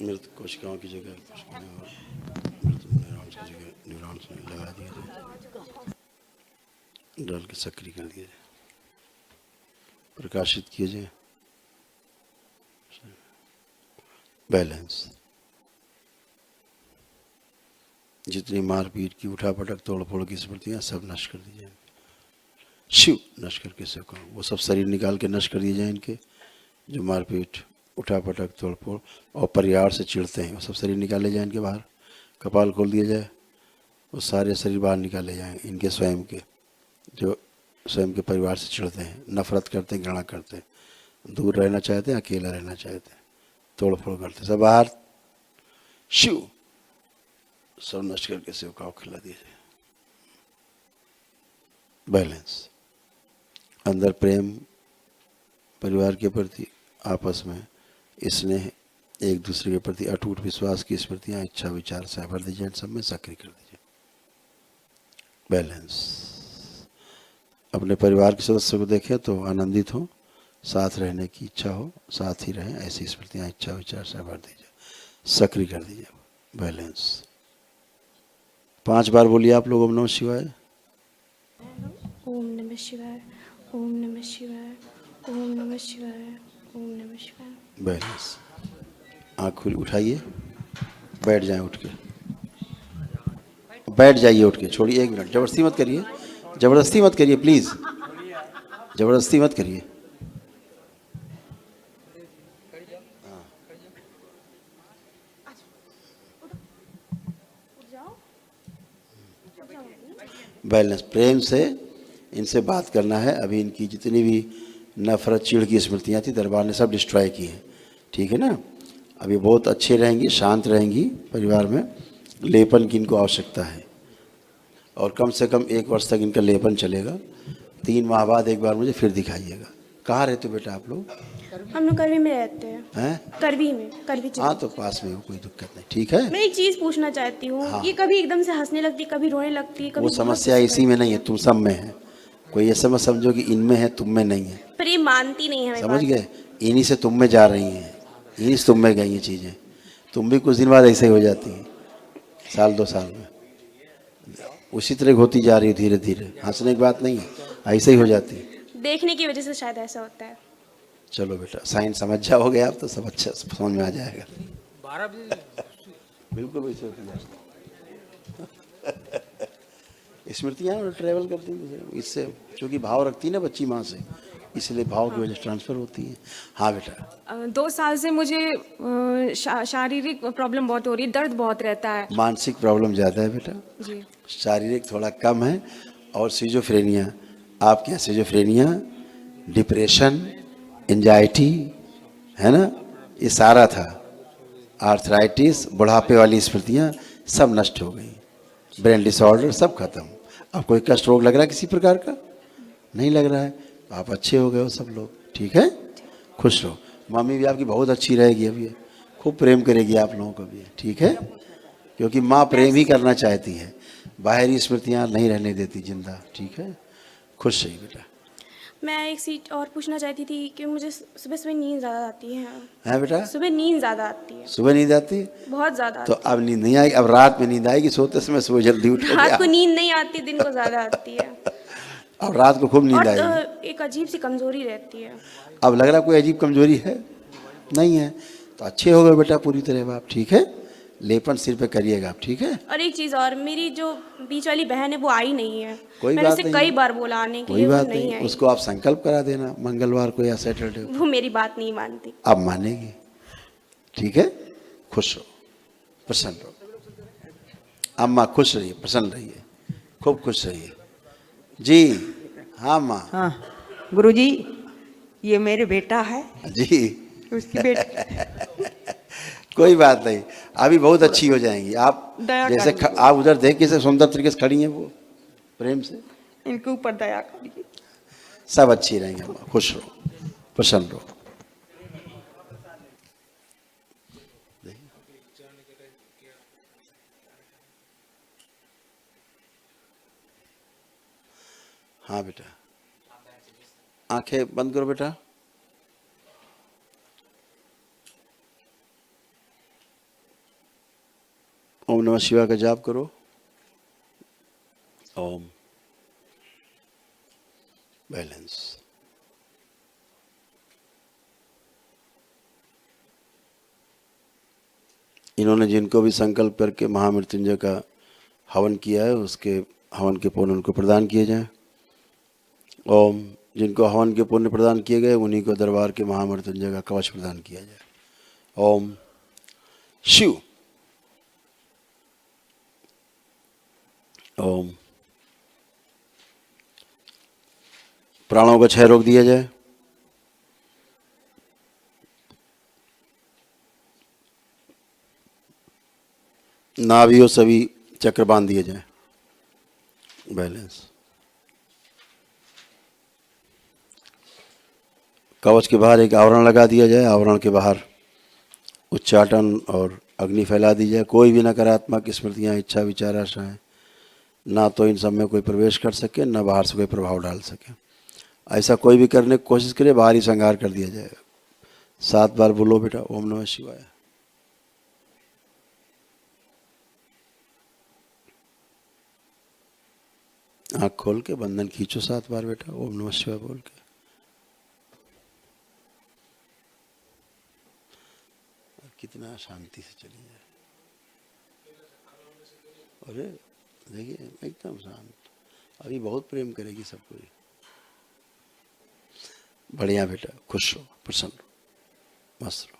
मृत कोशिकाओं की जगह कोशिकाएं और मृत न्यूरॉन्स की जगह न्यूरॉन्स में लगा दिया जाए, डाल के सक्रिय कर दिया जाए, प्रकाशित किए जाए। बैलेंस। जितनी मारपीट की, उठापटक, तोड़फोड़ की स्मृतियाँ सब नष्ट कर दी जाए। शिव नष्ट करके से कहो, वो सब शरीर निकाल के नष्ट कर दिए जाए इनके, जो मारपीट, उठापटक, तोड़फोड़ और परिवार से चिढ़ते हैं, वो सब शरीर निकाले जाए इनके बाहर। कपाल खोल दिया जाए, वो सारे शरीर बाहर निकाले जाएँ इनके स्वयं के, जो स्वयं के परिवार से चिढ़ते हैं, नफरत करते हैं, घृणा करते हैं, दूर रहना चाहते हैं, अकेला रहना चाहते हैं, तोड़फोड़ करते हैं, सब बाहर। शिव सब नष्ट करके सेवकाओं खिला दिया जाए। बैलेंस। अंदर प्रेम, परिवार के प्रति, आपस में स्नेह, एक दूसरे के प्रति अटूट विश्वास की स्मृतियाँ, इच्छा, विचार से भर दीजिए, सब में सक्रिय कर दीजिए। बैलेंस। अपने परिवार के सदस्यों को देखें तो आनंदित हो, साथ रहने की इच्छा हो, साथ ही रहें, ऐसी स्मृतियाँ, इच्छा, विचार से भर दीजिए, सक्रिय कर दीजिए। बैलेंस। 5 बार बोलिए आप लोग ओम नमः शिवाय। ओम नमः शिवाय, ओम नमः शिवाय, ओम नमः शिवाय, ओम नमः शिवाय। बैलेंस। आँख खुली, उठाइए, बैठ जाएं उठ के, बैठ जाइए उठ के, छोड़िए 1 मिनट, जबरदस्ती मत करिए, जबरदस्ती मत करिए प्लीज़, जबरदस्ती मत करिए। बैलेंस। प्रेम से इनसे बात करना है। अभी इनकी जितनी भी नफरत, चिढ़ की स्मृतियाँ थी, दरबार ने सब डिस्ट्रॉय की हैं। ठीक है ना? अभी बहुत अच्छे रहेंगी, शांत रहेंगी परिवार में, लेपन की इनको आवश्यकता है और कम से कम 1 वर्ष तक इनका लेपन चलेगा। 3 माह बाद एक बार मुझे फिर दिखाइएगा। कहाँ रहते हो बेटा आप लोग? हम लोग करवी में रहते हैं। करवी में, करवी। हाँ तो पास में हो, कोई दिक्कत नहीं, ठीक है। मैं एक चीज पूछना चाहती हूँ। हाँ। ये कभी एकदम से हंसने लगती, कभी रोने लगती है, कभी वो समस्या इसी में नहीं है, तुम सब में है। कोई ऐसा मत समझो कि इनमें है तुम में नहीं है। पर ये मानती नहीं है। समझ गए? इन्हीं से तुम में जा रही हैं, इन्हीं से तुम में गई हैं चीज़ें। तुम भी कुछ दिन बाद ऐसे ही हो जाती हैं, 1-2 साल में उसी तरह होती जा रही है धीरे धीरे। हंसने की बात नहीं है, ऐसे ही हो जाती है। देखने की वजह से शायद ऐसा होता है। चलो बेटा, साइन समझ जाओगे आप तो सब अच्छा समझ में आ जाएगा। 12 बजे बिल्कुल वैसे होती है। स्मृतियाँ ट्रेवल करती हैं इससे, क्योंकि भाव रखती है ना बच्ची माँ से, इसलिए भाव की वजह से ट्रांसफर होती है। हाँ बेटा। 2 साल से मुझे शारीरिक प्रॉब्लम बहुत हो रही है, दर्द बहुत रहता है। मानसिक प्रॉब्लम ज़्यादा है बेटा, जी। शारीरिक थोड़ा कम है। और सिजोफ्रेनिया, आपके यहाँ सिजोफ्रेनिया, डिप्रेशन, एंजाइटी है ना, ये सारा था। आर्थराइटिस, बुढ़ापे वाली स्मृतियाँ सब नष्ट हो गई। ब्रेन डिसऑर्डर सब खत्म। अब कोई कष्ट रोग लग रहा है किसी प्रकार का? नहीं लग रहा है। तो आप अच्छे हो गए हो सब लोग, ठीक है। खुश रहो। मम्मी भी आपकी बहुत अच्छी रहेगी, अभी खूब प्रेम करेगी आप लोगों को भी, ठीक है। क्योंकि माँ प्रेम ही करना चाहती है, बाहरी स्मृतियाँ नहीं रहने देती जिंदा, ठीक है। खुश रहिए बेटा। मैं एक चीज और पूछना चाहती थी कि मुझे सुबह सुबह नींद ज़्यादा आती है। हैं बेटा? सुबह नींद ज़्यादा आती है। सुबह नींद आती है? बहुत ज़्यादा। तो अब नींद नहीं आएगी, अब रात में नींद आएगी, सोते समय सुबह जल्दी उठोगे। रात को नींद नहीं आती, दिन को ज़्यादा आती है। अब रात को खूब नींद आएगी। और एक अजीब सी कमजोरी रहती है। अब लग रहा कोई अजीब कमजोरी है? नहीं है। तो अच्छे हो गए बेटा पूरी तरह आप, ठीक है। लेपन सिर पे करिएगा आप, ठीक है। और एक चीज और, मेरी जो बीच वाली बहन है वो आई नहीं है। कोई मैंने बात उसे नहीं, कई बार बोला आने के कोई लिए, वो बात नहीं नहीं। आई। उसको आप संकल्प करा देना मंगलवार को या सैटरडे को। वो मेरी बात नहीं मानती। अब मानेगी, ठीक है। खुश रहो, प्रसन्न रहो। अम्मा खुश रहिए, प्रसन्न रहिए, खूब खुश रहिए जी। हाँ माँ। हाँ गुरुजी, ये मेरे बेटा है जी। उसकी बेटी। कोई बात नहीं, अभी बहुत अच्छी हो जाएंगी आप। जैसे आप उधर देख कैसे सुंदर तरीके से खड़ी हैं वो, प्रेम से। इनके ऊपर दया करिए। सब अच्छी रहेंगे अम्मा, खुश रहो, प्रसन्न रहो। हाँ बेटा, आंखें बंद करो बेटा। ओम नमः शिवाय का जाप करो। ओम। बैलेंस। इन्होंने जिनको भी संकल्प करके महामृत्युंजय का हवन किया है, उसके हवन के पुण्य उनको प्रदान किए जाएं। ओम। जिनको हवन के पुण्य प्रदान किए गए उन्हीं को दरबार के महामृत्युंजय का कवच प्रदान किया जाए। ओम शिव। ओम। प्राणों का क्षय रोक दिया जाए। नाभियों सभी चक्र बांध दिए जाए। बैलेंस। कवच के बाहर एक आवरण लगा दिया जाए। आवरण के बाहर उच्चाटन और अग्नि फैला दी जाए। कोई भी नकारात्मक स्मृतियाँ, इच्छा, विचार, आशाएं ना तो इन सब में कोई प्रवेश कर सके, ना बाहर से कोई प्रभाव डाल सके। ऐसा कोई भी करने की कोशिश करे, बाहरी संहार कर दिया जाएगा। 7 बार बोलो बेटा ओम नमः शिवाय। आँख खोल के बंधन खींचो 7 बार बेटा ओम नमः शिवाय बोल के। कितना शांति से चली जाए। अरे देखिए एकदम शांत, अभी बहुत प्रेम करेगी सबको। बढ़िया बेटा, खुश रहो, प्रसन्न रहो, मस्त रहो।